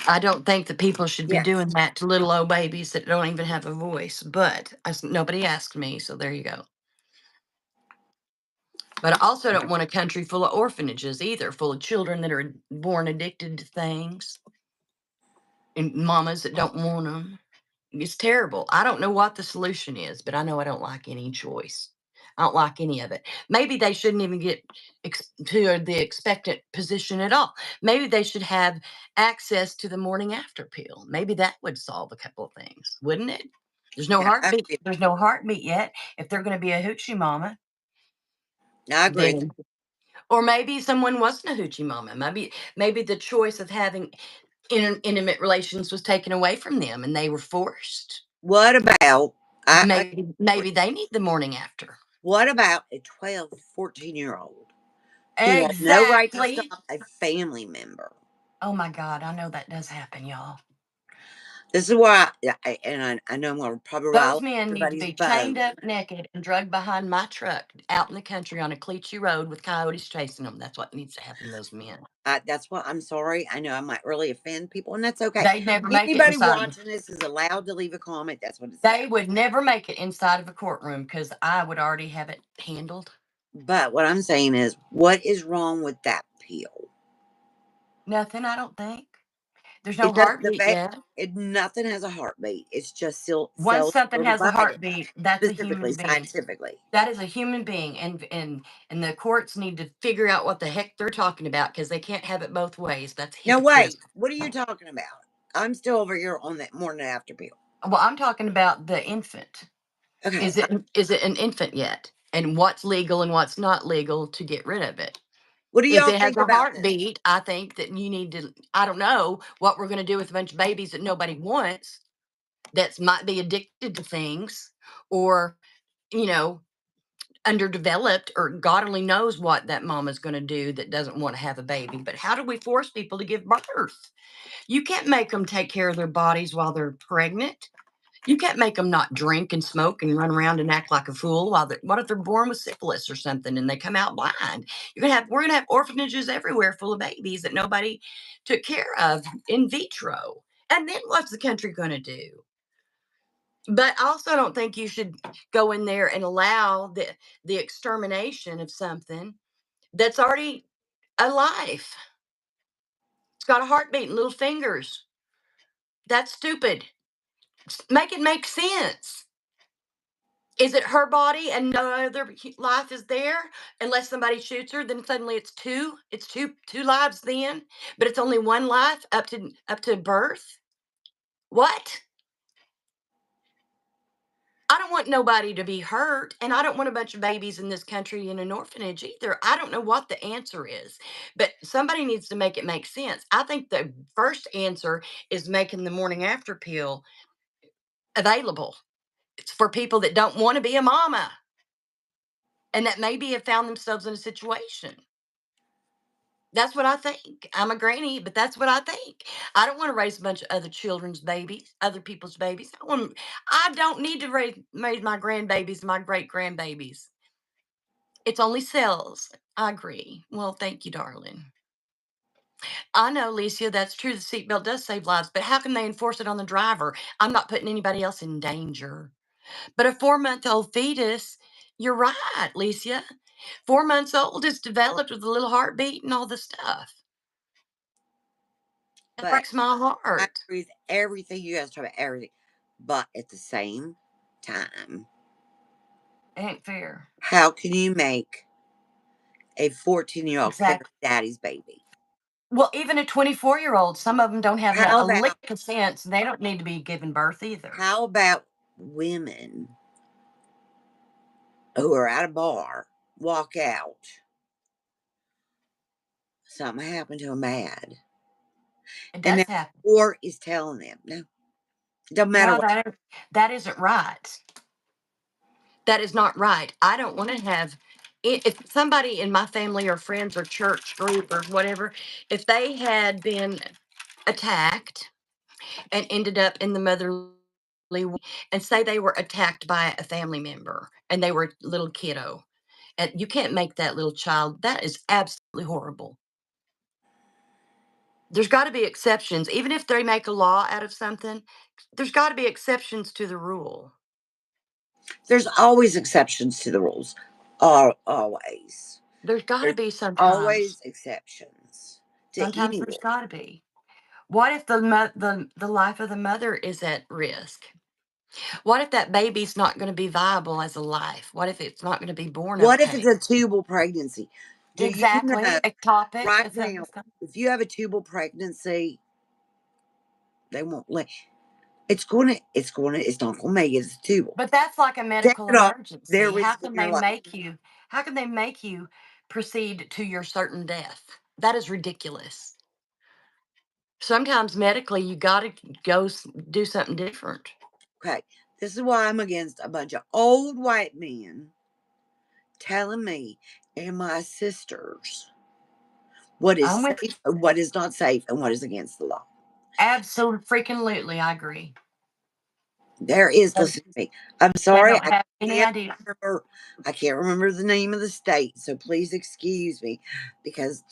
I don't think that people should be Yes. doing that to little old babies that don't even have a voice, but nobody asked me, so there you go. But I also don't want a country full of orphanages either, full of children that are born addicted to things and mamas that don't want them. It's terrible. I don't know what the solution is, but I know I don't like any choice. I don't like any of it. Maybe they shouldn't even get to the expectant position at all. Maybe they should have access to the morning after pill. Maybe that would solve a couple of things, wouldn't it? There's no Yeah, heartbeat. There's no heartbeat yet. If they're going to be a hoochie mama, I agree. then, or maybe someone wasn't a hoochie mama. Maybe the choice of having intimate relations was taken away from them and they were forced. What about Maybe they need the morning after. what about a 12, 14-year-old who has no right to Exactly. stop a family member? Oh my God, I know that does happen, y'all. This is why, I know I'm going to probably rile Those up men need to everybody's be chained boat. up naked and dragged behind my truck out in the country on a cliche road with coyotes chasing them. That's what needs to happen to those men. That's why I'm sorry. I know I might really offend people, and that's okay. They'd never make it Anybody inside. watching this is allowed to leave a comment. That's what it's They about. would never make it inside of a courtroom because I would already have it handled. But what I'm saying is, what is wrong with that pill? Nothing, I don't think. There's no heartbeat yet. Nothing has a heartbeat. It's just still Once cells something still has a divided, heartbeat, that's a specifically human being. scientifically. That is a human being, and the courts need to figure out what the heck they're talking about because they can't have it both ways. That's Now hypocrisy. wait, what are you talking about? I'm still over here on that morning after pill. Well, I'm talking about the infant. Okay, Is it an infant yet? And what's legal and what's not legal to get rid of it? what do If y'all it has think a about this? heartbeat, I think that you need to. I don't know what we're going to do with a bunch of babies that nobody wants that might be addicted to things or you know underdeveloped, or God only knows what that mama's going to do that doesn't want to have a baby. But how do we force people to give birth? You can't make them take care of their bodies while they're pregnant. You can't make them not drink and smoke and run around and act like a fool. What if they're born with syphilis or something and they come out blind? We're gonna have orphanages everywhere full of babies that nobody took care of in vitro. And then what's the country gonna do? But I also don't think you should go in there and allow the extermination of something that's already alive. It's got a heartbeat and little fingers. That's stupid. Make it make sense. Is it her body and no other life is there unless somebody shoots her? Then suddenly it's two. It's two lives then, but it's only one life up to birth. What? I don't want nobody to be hurt, and I don't want a bunch of babies in this country in an orphanage either. I don't know what the answer is, but somebody needs to make it make sense. I think the first answer is making the morning after pill available. It's for people that don't want to be a mama and that maybe have found themselves in a situation. That's what I think. I'm a granny, but that's what I think. I don't want to raise a bunch of other children's babies, other people's babies. I don't need to raise my grandbabies, my great grandbabies. It's only cells. I agree. Well, thank you, darling. I know, Licia, that's true. The seatbelt does save lives, but how can they enforce it on the driver? I'm not putting anybody else in danger. But a 4-month-old fetus, you're right, Licia. 4 months old is developed with a little heartbeat and all the stuff. It But breaks my I heart. agree with everything you guys talk about, everything. But at the same time, It ain't fair. how can you make a 14-year-old carry Exactly. daddy's baby? Well, even a 24-year-old, some of them don't have How a about lick of sense. They don't need to be given birth either. how about women who are at a bar, walk out, something happened to a mad, It and does now happen. the court is telling them, no, it doesn't matter No, what. that isn't right. That is not right. I don't want to have if somebody in my family or friends or church group or whatever, if they had been attacked and ended up in the motherly ward, and say they were attacked by a family member and they were a little kiddo, and you can't make that little child. That is absolutely horrible. There's got to be exceptions. Even if they make a law out of something, there's got to be exceptions to the rule. There's always exceptions to the rules. Always. There's got to There's be sometimes. always exceptions to Sometimes any there's rule. got to be. What if the life of the mother is at risk? What if that baby's not going to be viable as a life? What if it's not going to be born What if it's okay? a tubal pregnancy? Do you know Exactly. Ectopic. right now, if you have a tubal pregnancy, they won't let it's not gonna make it as a tubal. But that's like a Take medical it off, they're emergency. risking your life. How can they make you proceed to your certain death? That is ridiculous. Sometimes medically you got to do something different. Okay. This is why I'm against a bunch of old white men telling me and my sisters what is I'm with safe and what is not safe and what is against the law. absolutely freaking I agree. There is, They listen to me. I'm they sorry, don't have any idea. I can't remember the name of the state, so please excuse me because,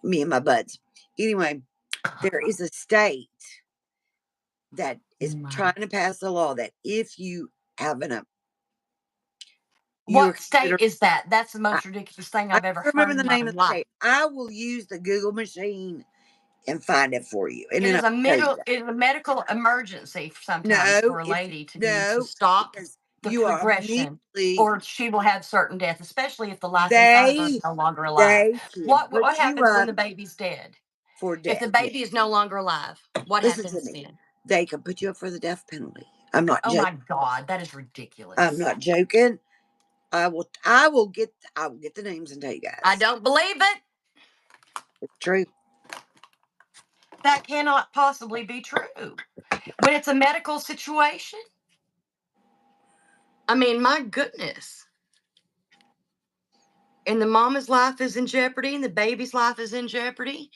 me and my buds. Anyway, there is a state that is My. trying to pass a law that if you have you're What state considered, is that? That's the I, most ridiculous thing I I've ever can't heard remember in the my name of the life. state. I will use the Google machine and find it for you, and It then is I'll tell you that. it is a medical emergency sometimes No, for a it's lady to no, stop because the you are progression, immediately or she will have certain death, especially if the life inside of her is they no longer alive. they can What put you happens when up the baby's dead? for If the death. Yeah. baby is no longer alive, what Listen to happens me. then? They can put you up for the death penalty. I'm not Oh joking. my God, that is I'm ridiculous. not joking. I will get the names and tell you I guys. don't believe it. It's true. That cannot possibly be true. When it's a medical situation, I mean, my goodness. And the mama's life is in jeopardy and the baby's life is in jeopardy.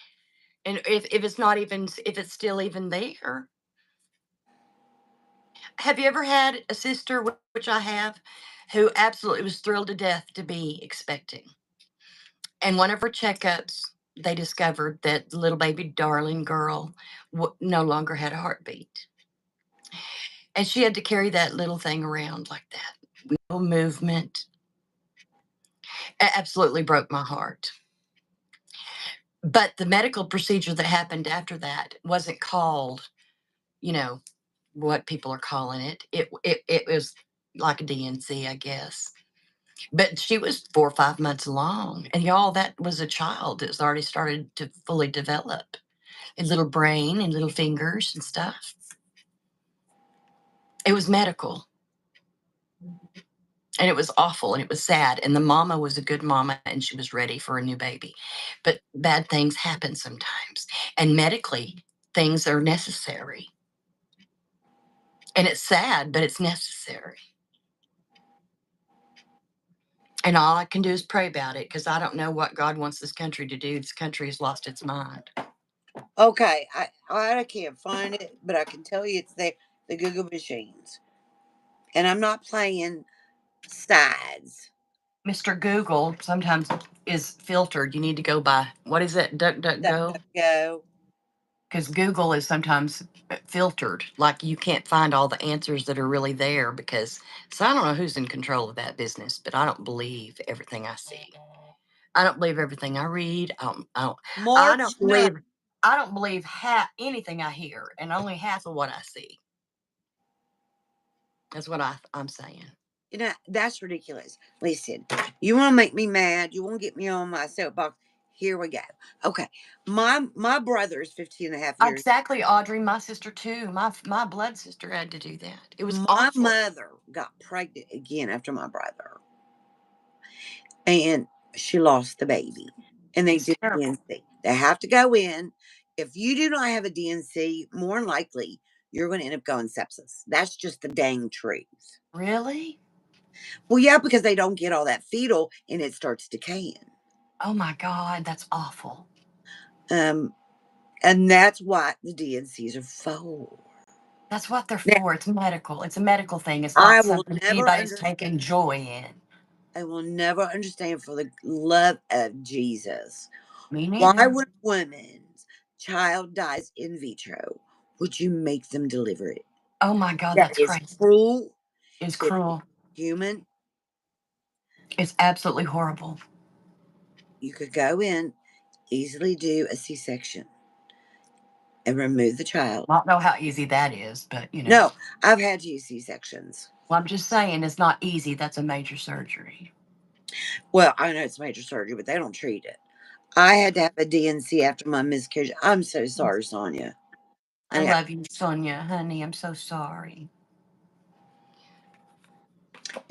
And if it's not even, if it's still even there, Have you ever had a sister, which I have, who absolutely was thrilled to death to be expecting? And one of her checkups, they discovered that the little baby darling girl no longer had a heartbeat. And she had to carry that little thing around like that. No movement. It absolutely broke my heart. But the medical procedure that happened after that wasn't called, you know, what people are calling it. It was like a DNC, I guess. But she was 4 or 5 months along, and y'all, that was a child that's already started to fully develop a little brain and little fingers and stuff. It was medical, and it was awful, and it was sad, and the mama was a good mama, and she was ready for a new baby. But bad things happen sometimes, and medically, things are necessary. And it's sad, but it's necessary. And all I can do is pray about it because I don't know what God wants this country to do. This country has lost its mind. Okay, I can't find it, but I can tell you it's there. The Google machines, and I'm not playing sides. Mr. Google sometimes is filtered. You need to go by, what is it, DuckDuckGo? Go. Because Google is sometimes filtered. Like you can't find all the answers that are really there because, so I don't know who's in control of that business, but I don't believe everything I see. I don't believe everything I read. I March don't no. believe, I don't believe anything I hear and only half of what I see. That's what I'm saying. You know, that's ridiculous. Listen, you want to make me mad? You want to get me on my soapbox? Here we go. Okay, my brother is 15 and a half years. Exactly, Audrey. My sister too. My blood sister had to do that. It was My awful. mother got pregnant again after my brother, and she lost the baby. And they It's did terrible. DNC. They have to go in. If you do not have a DNC, more than likely you're going to end up going sepsis. That's just the dang truth. Really? Well, yeah, because they don't get all that fetal and it starts decaying. Oh my God, that's awful. Um, and that's what the DNCs are for. That's what they're Now, for. It's medical. It's a medical thing. It's I not will something never anybody's understand. taking joy in. I will never understand for the love of Jesus. Me Why, neither. when a woman's child dies in vitro, would you make them deliver it? Oh my God, That that's is crazy. cruel. It's It's cruel. human. It's absolutely horrible. You could go in, easily do a C-section, and remove the child. I don't know how easy that is, but you know. No, I've had two C-sections. Well, I'm just saying it's not easy. That's a major surgery. Well, I know it's major surgery, but they don't treat it. I had to have a DNC after my miscarriage. I'm so sorry, Sonia. I Honey, love you, Sonia, honey. I'm so sorry.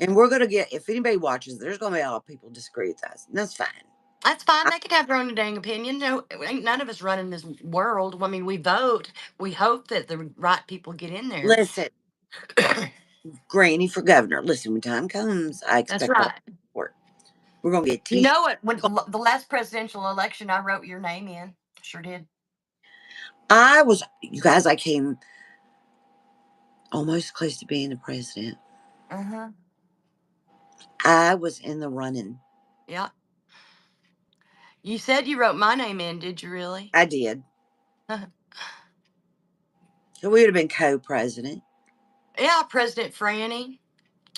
and we're gonna get, if anybody watches, there's gonna be a lot of people disagree with us. And that's fine. That's fine. They can have their own dang opinion. No, ain't none of us running this world. I mean, we vote. We hope that the right people get in there. Listen, Granny for governor. Listen, when time comes, I That's expect our right. support. We're gonna get You t-shirts. know what? When the last presidential election, I wrote your name in. Sure did. You guys, I came almost close to being the president. Uh huh. I was in the running. Yeah. You said you wrote my name in. Did you really? I did. So we would have been co-president. Yeah, President Franny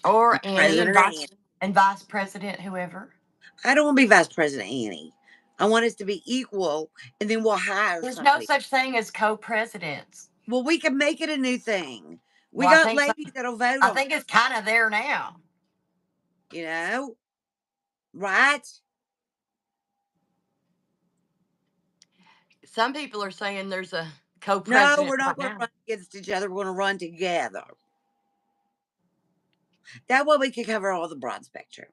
or Annie President Annie. and Vice President whoever. I don't want to be Vice President Annie. I want us to be equal, and then we'll hire There's no somebody. such thing as co-presidents. Well, we can make it a new thing. We Well, I got think ladies that'll vote I on it. think it's kind of there now. You know, right? Some people are saying there's a No, co-president we're not right going to now. run against each other. We're going to run together. That way we can cover all the broad spectrum.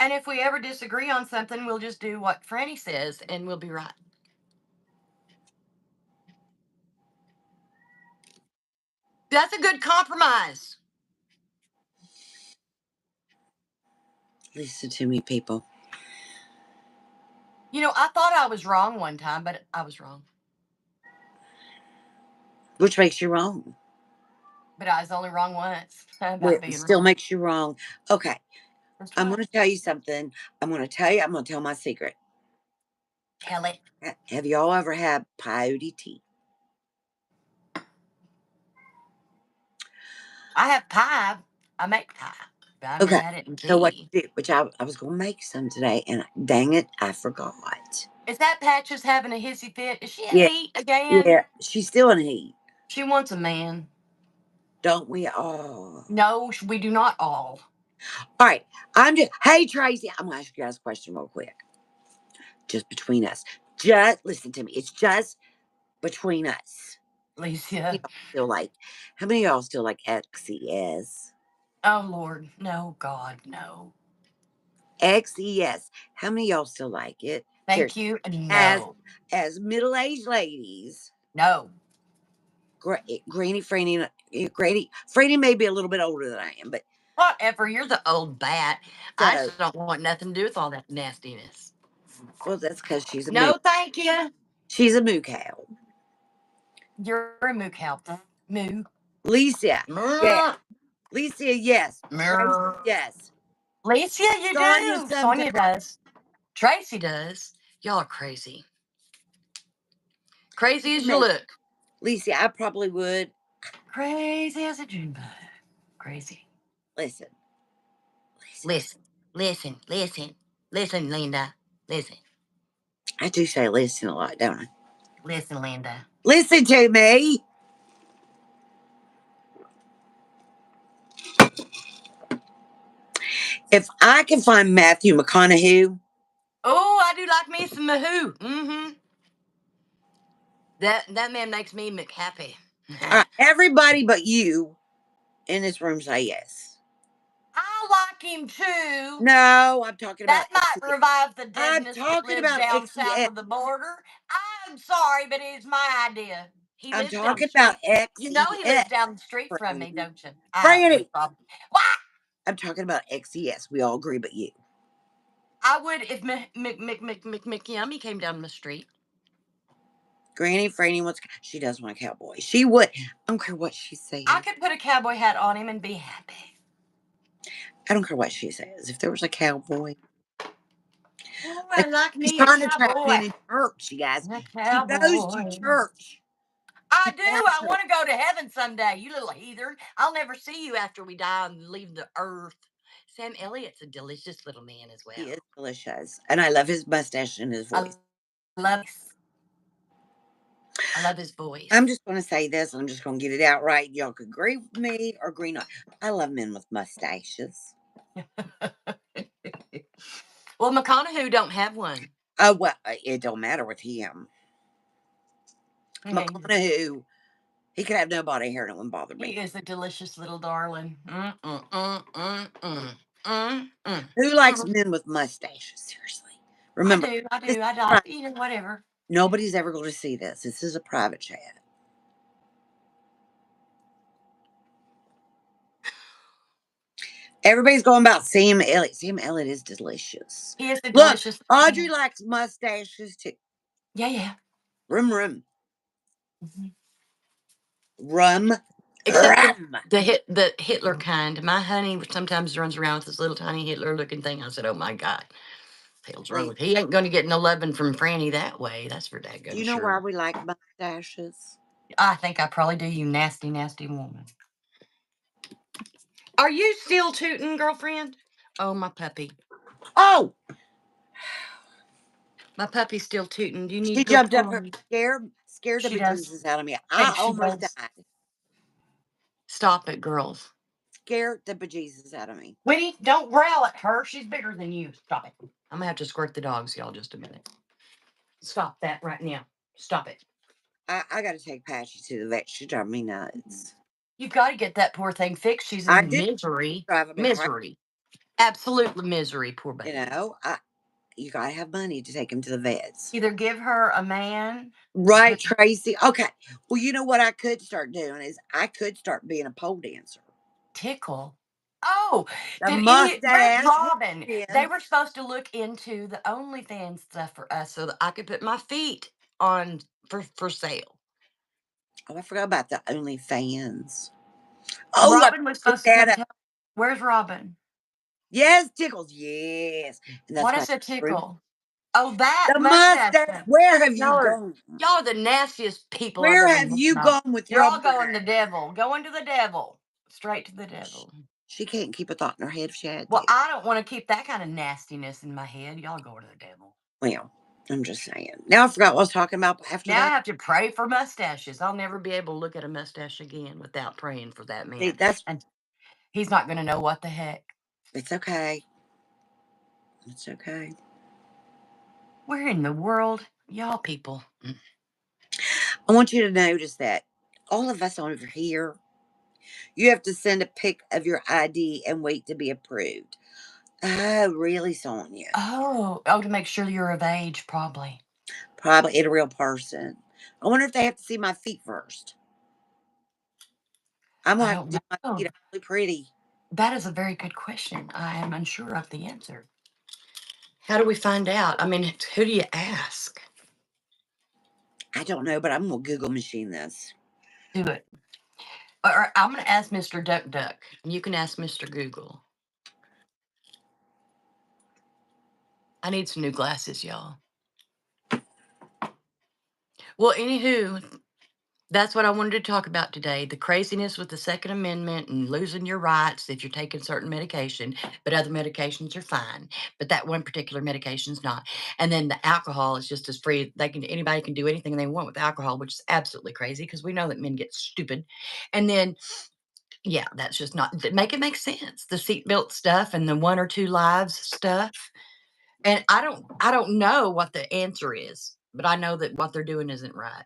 And if we ever disagree on something, we'll just do what Franny says and we'll be right. That's a good compromise. Listen to me, people. You know, I thought I was wrong one time, but I was wrong. Which makes you wrong. But I was only wrong once Well, about it being still wrong. makes you wrong. Okay, First I'm twice. going to tell you something. I'm going to tell you. I'm going to tell my secret. Tell it. Have y'all ever had peyote tea? I have pie. I make pie. But I've never Okay. had it in So what tea. you do? Which I was going to make some today, and dang it, I forgot. Is that Patches having a hissy fit? Is she in Yeah, heat again? yeah. She's still in heat. She wants a man. Don't we all? No, we do not all. All right. Hey, Tracy, I'm going to ask you guys a question real quick. Just between us. Just listen to me. It's just between us. Alicia. How many of y'all still like XES? Oh, Lord. No, God, no. XES. How many of y'all still like it? Thank Seriously. you. As No. middle-aged ladies, No. Granny Franny, Franny may be a little bit older than I am, but Whatever. You're the old bat. I so just don't want nothing to do with all that nastiness. well, that's because she's a moo. No, thank you. She's a moo cow. You're a moo cow. Moo. Lisa, yeah. Moo. Lisa, yes. Tracy, Moo. yes. Alicia, you Sonia, do. sometimes. Sonia does. Tracy does. Y'all are crazy. Crazy as you look. Lisa, I probably would. Crazy as a June bug. Crazy. Listen. Listen. Listen. Listen. Listen, Linda. Listen. I do say listen a lot, don't I? Listen, Linda. Listen to me. If I can find Matthew McConaughey, Oh, I do like me some Mahoo. Mm-hmm. That man makes me McHappy. everybody but you in this room say yes. I like him too. No, I'm talking about That might XES. revive the I'm deadness that talking lives about down south XES. of the border. I'm sorry, but it's my idea. He I'm lives down the talking about street. You know he lives XES. down the street from me, Franny. don't you? I have no Franny. problem. What? I'm talking about XES. We all agree but you. I would if McYummy came down the street. Granny Franny wants. She does want a cowboy. She would. I don't care what she says. I could put a cowboy hat on him and be happy. I don't care what she says. If there was a cowboy. Oh, I like She's me a trying to trap cowboy. men in church, you guys. A She goes to cowboy. church. I She do. wants I her. want to go to heaven someday, you little heathen. I'll never see you after we die and leave the earth. Sam Elliott's a delicious little man as He is well. delicious. And I love his mustache and his I voice. love I love his I'm voice. just going to say this. I'm just going to get it out right. Y'all could agree with me or agree not. I love men with mustaches. Well, McConaughey don't have one. Oh, well, it don't matter with him. He McConaughey, he could have no body hair and it wouldn't bother me. is a delicious little darling. Mm. Who likes men with mustaches? Seriously. I Remember, do. I this do. is I like, whatever. nobody's ever going to see this. This is a private chat. Everybody's going about Sam Elliott. Sam Elliott is delicious. He is a Look, delicious. Audrey likes mustaches too. Yeah, yeah. Rum. Mhm. Rum. Except Rum. the Hitler kind. My honey sometimes runs around with this little tiny Hitler looking thing. I said, "Oh my God, hell's wrong Please. with he ain't going to get no loving from Franny that way. That's for Do daggone you know why sure." we like mustaches? I think I probably do. You nasty, nasty woman. Are you still tooting, girlfriend? Oh, my puppy. Oh, My puppy's still tooting. Do you need she good jumped up her corn? scared the She does. bejesus out of me. I Hey, she almost does. died. Stop it, girls. Scared the bejesus out of me. Winnie, don't growl at her. She's bigger than you. Stop it. I'm gonna have to squirt the dogs, y'all, just a minute. Stop that right now. Stop it. I got to take Patchy to the vet. She drove me nuts. You've got to get that poor thing fixed. She's I in did misery. drive me crazy. Misery. Absolute misery, poor You baby. know, you got to have money to take him to the vets. Either give her a man. Right, Tracy? Okay. Well, you know what I could start doing is I could start being a pole dancer. Tickle. Oh, The did any Where's mustache. Robin? They In. were supposed to look into the OnlyFans stuff for us so that I could put my feet on for sale. Oh, I forgot about the OnlyFans. Oh, Robin was I picked supposed to that come up. tell. Where's Robin? Yes, tickles. Yes. And that's What why is a tickle? Oh, that the mustache mustache. thing. Where have you Y'all are gone? y'all are the nastiest people I've Where ever have you known. gone with You're your all going brain? to the devil. Going to the devil. Straight to the devil. She can't keep a thought in her head if she had Well, to. I don't want to keep that kind of nastiness in my head. Y'all go to the devil. Well, I'm just saying. Now I forgot what I was talking about after Now I that. have to pray for mustaches. I'll never be able to look at a mustache again without praying for that See, man. that's And he's not going to know what the heck. it's okay. It's okay. Where in the world? Y'all people. I want you to notice that all of us over here, you have to send a pic of your ID and wait to be approved. Oh, really, Sonia? Oh, to make sure you're of age, probably. Probably a real person. I wonder if they have to see my feet first. I'm I gonna have to don't do my know. feet really pretty. That is a very good question. I am unsure of the answer. How do we find out? I mean, who do you ask? I don't know, but I'm gonna Google machine this. Do it. Or I'm going to ask Mr. Duck Duck. You can ask Mr. Google. I need some new glasses, y'all. Well, anywho, that's what I wanted to talk about today. The craziness with the Second Amendment and losing your rights if you're taking certain medication, but other medications are fine. But that one particular medication's not. And then the alcohol is just as free. Anybody can do anything they want with alcohol, which is absolutely crazy because we know that men get stupid. And then yeah, that's just not make it make sense. The seatbelt stuff and the 1 or 2 lives stuff. And I don't know what the answer is, but I know that what they're doing isn't right.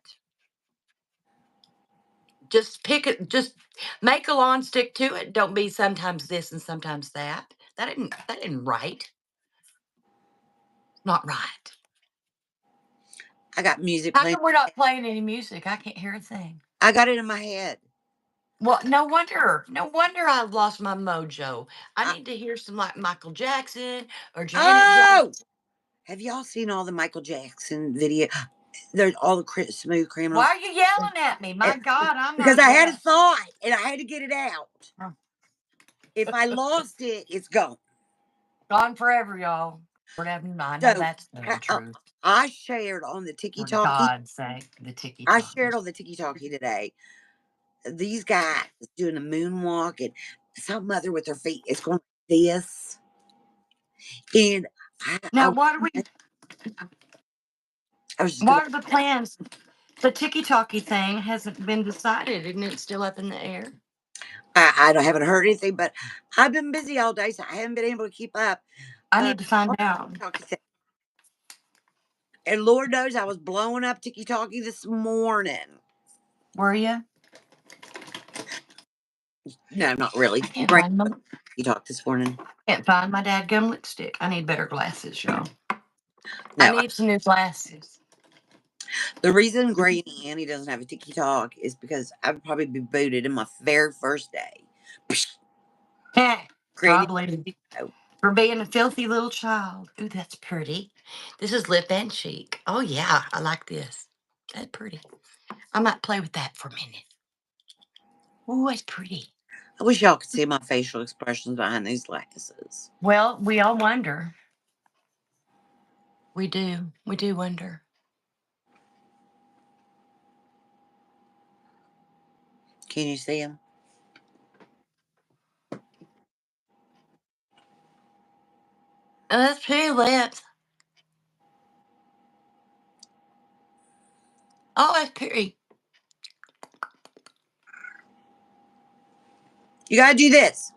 Just pick it, just make a law and stick to it. Don't be sometimes this and sometimes that. That isn't right. Not right. I got music How playing. come we're not playing any music? I can't hear a thing. I got it in my head. Well, no wonder. No wonder I've lost my mojo. I I, need to hear some like Michael Jackson or Janet oh, Jackson. have y'all seen all the Michael Jackson video? There's all the smooth Why criminals. are you yelling at me? My And- God, I'm because not I had a deaf. thought and I had to get it out. Oh. If I lost it, it's gone. Gone forever, y'all. Lord have mercy. I know So that's the truth. I shared on the Tiki For Talkie. God's sake, the tiki I talkie. shared on the Tiki Talkie today. These guys doing a moonwalk and some mother with her feet is going like this. And Now, what are we? I was just going What are the plans? The tiki talkie thing hasn't been decided, isn't it? Still up in the air. I haven't heard anything, but I've been busy all day, so I haven't been able to keep up. I need to find out. Talkie thing. And Lord knows I was blowing up Tiki Talkie this morning. Were you? No, not really. Can't Bring find my, Tiki Talk this morning. can't find my dadgum lipstick. I need better glasses, y'all. I No, need some new glasses. the reason Granny Annie doesn't have a Tiki Talk is because I would probably be booted in my very first day. Granny, Probably oh, for being a filthy little child. Ooh, that's pretty. This is lip and cheek. Oh yeah, I like this. That's pretty. I might play with that for a minute. Ooh, it's pretty. I wish y'all could see my facial expressions behind these glasses. Well, we all wonder. We do. We do wonder. Can you see them? Oh, that's pretty lips. Oh, that's pretty. You gotta do this.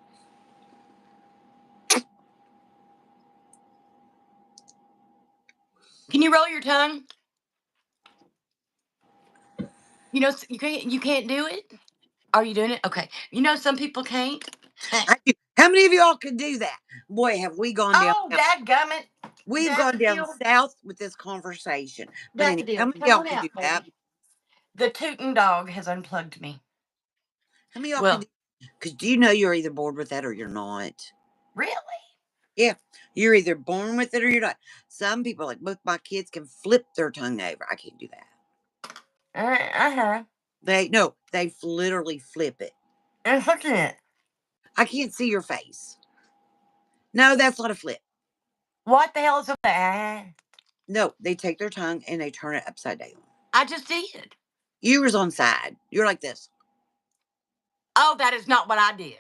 Can you roll your tongue? You know, you can't do it. Are you doing it? Okay. You know, some people can't. I do. How many of y'all can do that? Boy, have we gone down. Oh, dadgummit. We've gone down Daffodil. south with this conversation. But anyway, how Daffodil. many of Come y'all on can do out, that? baby. The tootin' dog has unplugged me. How many of y'all can Well, do? Because do you know you're either born with that or you're not? really? Yeah, you're either born with it or you're not. Some people, like both my kids, can flip their tongue over. I can't do that. Uh-huh. They no, they literally flip it. And look at it. I can't see your face. No, that's not a flip. What the hell is that? No, they take their tongue and they turn it upside down. I just did. You was on side. You're like this. Oh, that is not what I did.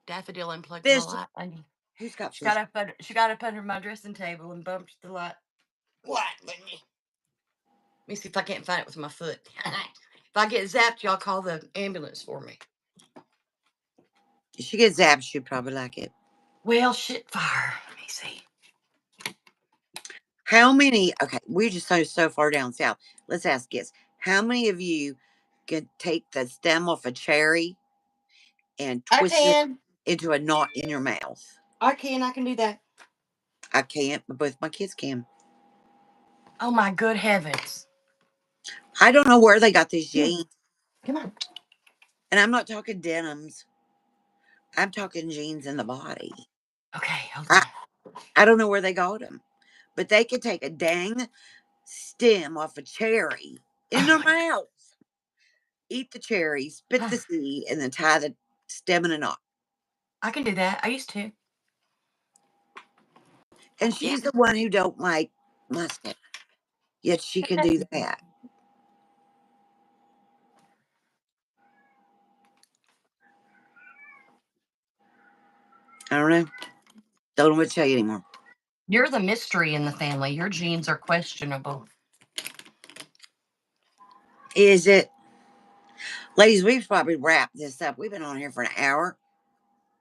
Daffodil unplugged my Fish. light. Who's got She fish? got up under my dressing table and bumped the light. What? Let me see if I can't find it with my foot. If I get zapped, y'all call the ambulance for me. If she gets zapped, she'd probably like it. Well, shit, fire. Let me see. How many? Okay, we're just so far down south. Let's ask this: how many of you can take the stem off a cherry and I twist it can. into a knot in your mouth? I can do that. I can't, but both my kids can. Oh my good heavens. I don't know where they got these jeans, Come on. and I'm not talking denims. I'm talking jeans in the body. Okay, hold I on. I don't know where they got them, but they could take a dang stem off a cherry in their mouth, eat the cherry, spit the seed, and then tie the stem in a knot. I can do that. I used to. And she's the one who don't like mustache, yet she can do that. I don't know. Don't know what to tell you anymore. You're the mystery in the family. Your genes are questionable. Is it? Ladies, we've probably wrapped this up. We've been on here for an hour.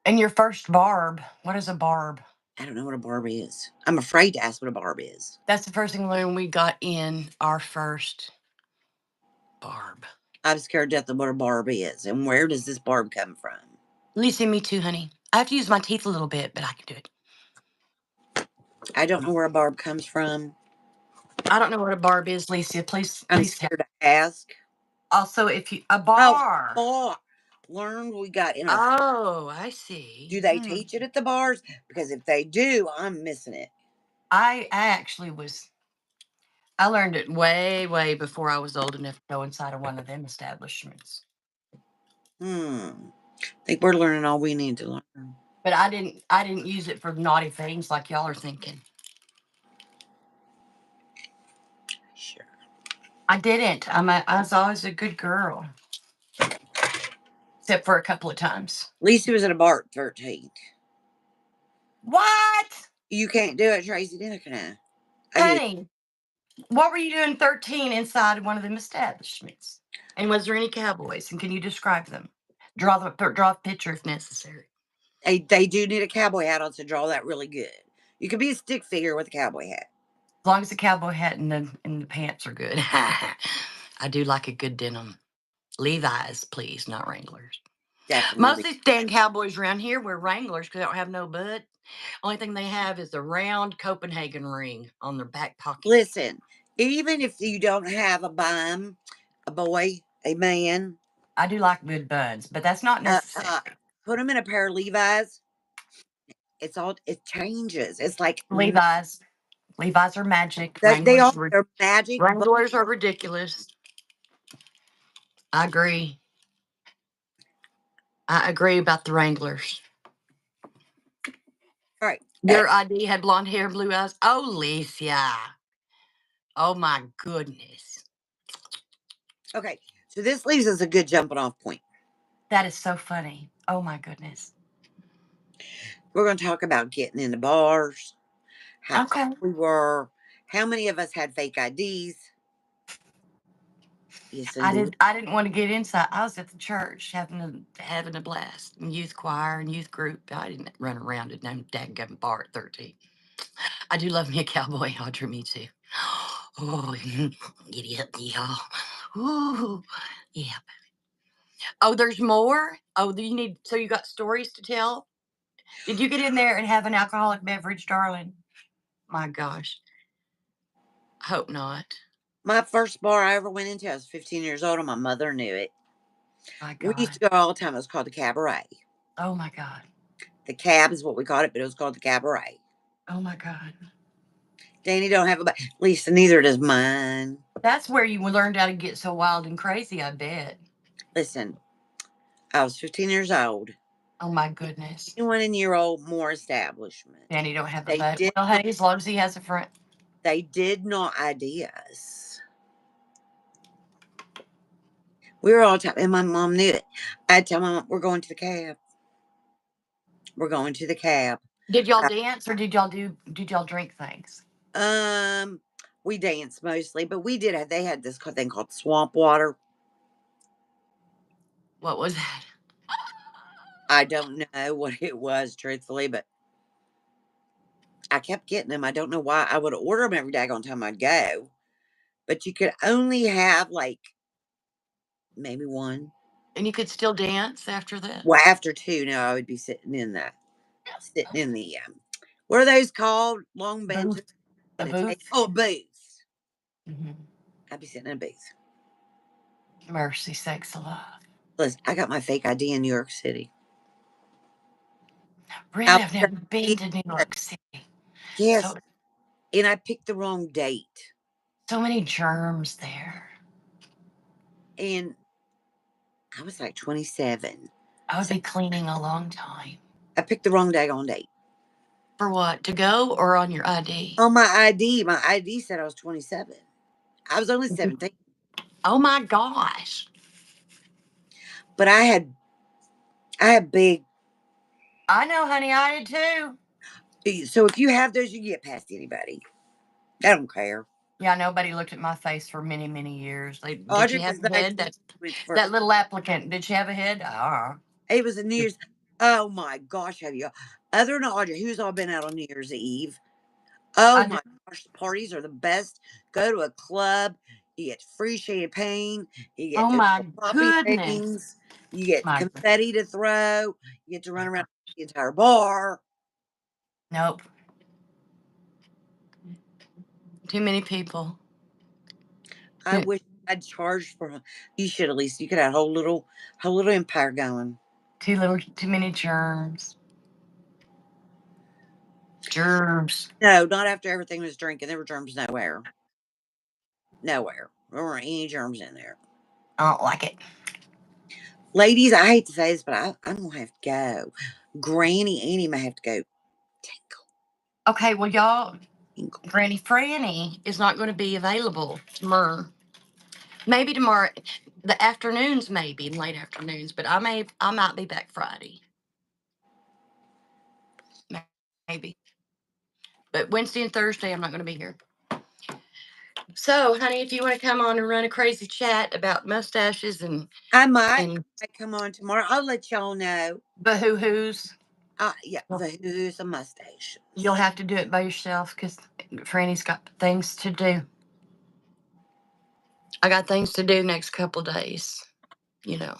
And your first barb. What is a barb? I don't know what a barb is. I'm afraid to ask what a barb is. That's the first thing when we got in our first barb. I'm scared to death of what a barb is. And where does this barb come from? Lisa, me too, honey. I have to use my teeth a little bit, but I can do it. I don't know where a barb comes from. I don't know what a barb is, Lisa. Please I'm tell. scared to ask. Also, if you a bar. Oh, learn we got in our. Oh, I see. Do they teach it at the bars? Because if they do, I'm missing it. I actually was. I learned it way before I was old enough to go inside of one of them establishments. I think we're learning all we need to learn. But I didn't use it for naughty things like y'all are thinking. Sure. I didn't. I was always a good girl. Except for a couple of times. Lisa was at a bar at 13. What? You can't do it, Tracy. Neither can I. Honey, what were you doing 13 inside one of them establishments? And was there any cowboys? And can you describe them? Draw a picture if necessary. They do need a cowboy hat on to draw that really good. You could be a stick figure with a cowboy hat. As long as the cowboy hat and the pants are good. I do like a good denim. Levi's, please, not Wranglers. Definitely. Most of these damn cowboys around here wear Wranglers because they don't have no butt. Only thing they have is the round Copenhagen ring on their back pocket. Listen, even if you don't have a bum, a boy, a man. I do like good buns, but that's not necessary. Put them in a pair of Levi's. It changes. It's like Levi's. Levi's are magic. They're magic. Wranglers are ridiculous. I agree. I agree about the Wranglers. All right. Your ID had blonde hair, blue eyes. Oh, Lisa. Oh, my goodness. Okay. So this leaves us a good jumping off point. That is so funny. Oh, my goodness. We're going to talk about getting into bars, how Okay. we were, how many of us had fake IDs. Yes, indeed. I didn't want to get inside. I was at the church having a blast in youth choir and youth group. I didn't run around at no dadgum bar at 13. I do love me a cowboy, Audrey, me too. Oh, giddy up, y'all. Ooh, yeah. Oh, there's more? Oh, so you got stories to tell? Did you get in there and have an alcoholic beverage, darling? My gosh. I hope not. My first bar I ever went into, I was 15 years old, and my mother knew it. My We God. used to go all the time. It was called the Cabaret. Oh, my God. The Cab is what we called it, but it was called the Cabaret. Oh, my God. Danny don't have a Lisa, neither does mine. That's where you learned how to get so wild and crazy, I bet. Listen, I was 15 years old. Oh my goodness. 21-year-old more establishment. Danny don't have a They vote. did Well, not, honey, as long as he has a friend. they did not ID us. We were all talking, and my mom knew it. I'd tell my mom, we're going to the cab. We're going to the cab. Did y'all dance or did y'all drink things? We danced mostly, but they had this thing called swamp water. What was that? I don't know what it was, truthfully, but I kept getting them. I don't know why. I would order them every daggone time I'd go, but you could only have like maybe one. And you could still dance after that? Well, after two, no, I would be sitting in the what are those called? Long benches. Booth. The booth? Oh, booths. Mm-hmm. I'd be sitting in a booth. Mercy sakes alive. Listen, I got my fake ID in New York City. Really? I I've was never been to New York City. yes, So and I picked the wrong date. so many germs there. And I was like 27. I would So be cleaning a long time. I picked the wrong daggone date. For what? To go or on your ID? On my ID said I was 27. I was only 17. Oh my gosh. But I had big. I know, honey, I did too. So if you have those, you can get past anybody. I don't care. Yeah, nobody looked at my face for many, many years. Did she Audrey have was a head? 19. Went for That little applicant, did she have a head? it was a New Year's. Oh my gosh, have you? Other than Audrey, who's all been out on New Year's Eve? Oh I do. my gosh, the parties are the best. Go to a club, you get free champagne, you get Oh those my little poppy goodness. things, you get My confetti to throw, you get to run around the entire bar. Nope. Too many people. I wish I'd charged for. You should at least. You could have a whole little empire going. Too many germs. Germs. No, not after everything was drinking. There were germs nowhere. Nowhere. There weren't any germs in there. I don't like it. Ladies, I hate to say this, but I'm gonna have to go. Granny Annie may have to go. Tinkle, Okay, well, y'all, tinkle. Granny Franny is not going to be available tomorrow. Maybe tomorrow, the afternoons, maybe late afternoons, but I might be back Friday. Maybe. But Wednesday and Thursday, I'm not going to be here. So, honey, if you want to come on and run a crazy chat about mustaches and I might come on tomorrow. I'll let y'all know. bahoo-hoos, Yeah, the who's a mustache. you'll have to do it by yourself because Franny's got things to do. I got things to do next couple days, you know.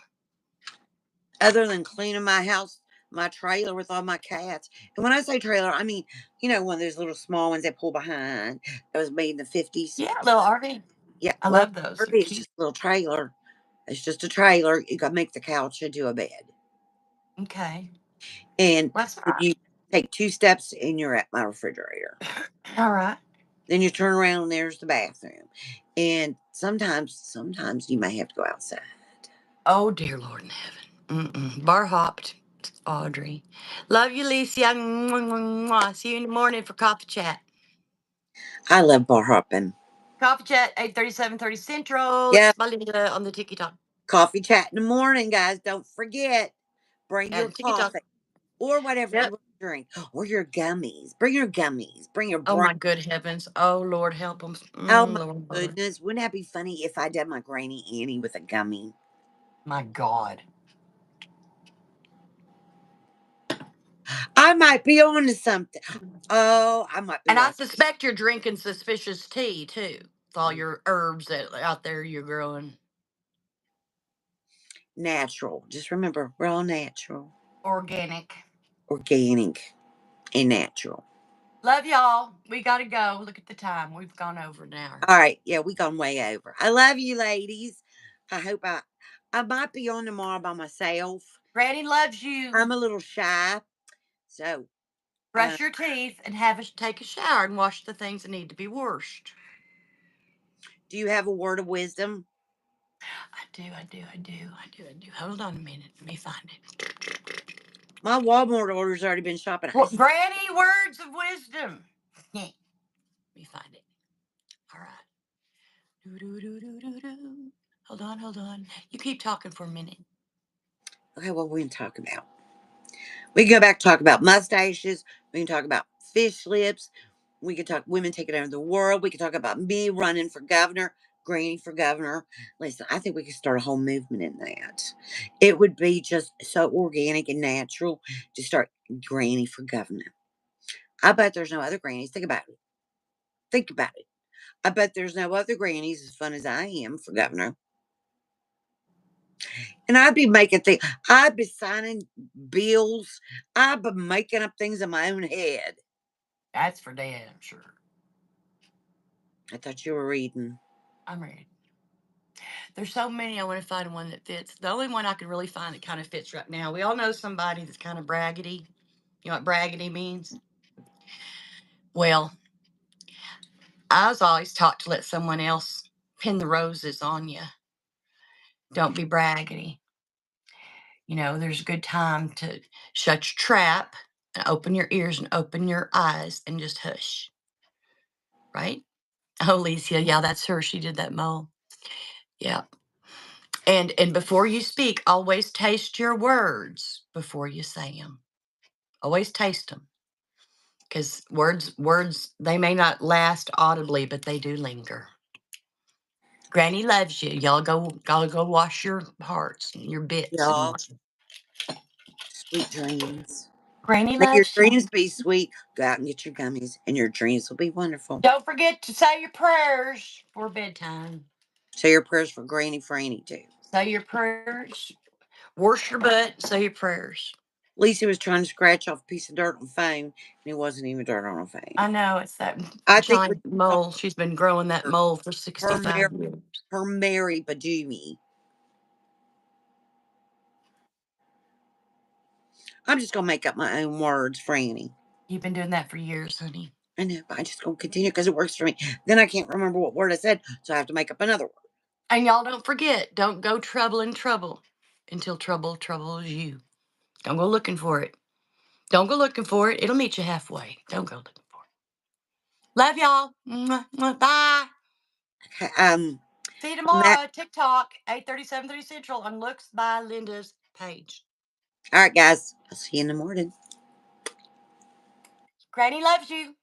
Other than cleaning my house, my trailer with all my cats. And when I say trailer, I mean, one of those little small ones that pull behind. That was made in the 50s. Yeah, little RV. Yeah, I well, love those. They're it's cute. just a little trailer. It's just a trailer. You got to make the couch into a bed. Okay. And That's if you take 2 steps and you're at my refrigerator. all right. Then you turn around and there's the bathroom. And sometimes you may have to go outside. Oh, dear Lord in heaven. Bar hopped, Audrey. Love you, Licia. See you in the morning for coffee chat. I love bar hopping. Coffee chat, 8:37:30 Central. Yeah. It's Belinda on the TikTok. Coffee chat in the morning, guys. Don't forget. Bring your And TikTok. coffee or whatever you Yep. want to drink. Or your gummies. Bring your gummies. Bring your Oh, brain. my good heavens. Oh, Lord, help them. Oh my Lord. goodness. Wouldn't that be funny if I did my Granny Annie with a gummy? My God. I might be on to something. Oh, I might be And I watching. suspect you're drinking suspicious tea, too. With all your herbs that out there you're growing. Natural. Just remember, we're all natural. Organic. Organic and natural. Love y'all. We got to go. Look at the time. We've gone over an hour. All right. Yeah, we gone way over. I love you, ladies. I hope I might be on tomorrow by myself. Granny loves you. I'm a little shy. So Brush your teeth and take a shower and wash the things that need to be washed. do you have a word of wisdom? I do. Hold on a minute. Let me find it. My Walmart order's already been shopping. Well, Granny, words of wisdom. Yeah. Let me find it. All right. Do. Hold on. You keep talking for a minute. Okay, what we can talk about? We can go back to talk about mustaches. We can talk about fish lips. We can talk women taking over the world. We can talk about me running for governor, Granny for governor. Listen, I think we could start a whole movement in that. It would be just so organic and natural to start Granny for governor. I bet there's no other grannies. Think about it. Think about it. I bet there's no other grannies as fun as I am for governor. And I'd be making things. I'd be signing bills. I'd be making up things in my own head. That's for Dad, I'm sure. I thought you were reading. I'm ready. There's so many. I want to find one that fits. The only one I could really find that kind of fits right now. We all know somebody that's kind of braggedy. You know what braggedy means? Well, I was always taught to let someone else pin the roses on you. Don't be braggedy. You know, there's a good time to shut your trap and open your ears and open your eyes and just hush. Right? Oh, Alicia, yeah, that's her. She did that mole. Yeah. And before you speak, always taste your words before you say them. Always taste them. Because words, they may not last audibly, but they do linger. Granny loves you. Y'all go wash your hearts and your bits. Y'all, And sweet dreams. Granny May your loves you. dreams be sweet. Go out and get your gummies, and your dreams will be wonderful. Don't forget to say your prayers for bedtime. Say your prayers for Granny Franny, too. Say your prayers. Wash your butt. Say your prayers. Lisa was trying to scratch off a piece of dirt on the phone, and it wasn't even dirt on her phone. I know it's that I think we giant mole. She's been growing that mole for her, 65 years. her Mary Bajumi. I'm just going to make up my own words, Franny. You've been doing that for years, honey. I know, but I'm just going to continue because it works for me. Then I can't remember what word I said, so I have to make up another word. And y'all don't forget, don't go troubling trouble until trouble troubles you. Don't go looking for it. Don't go looking for it. It'll meet you halfway. Don't go looking for it. Love y'all. Mwah, mwah, bye. See you tomorrow. TikTok, 8:30, 7:30 Central on Looks by Linda's page. All right, guys. I'll see you in the morning. Granny loves you.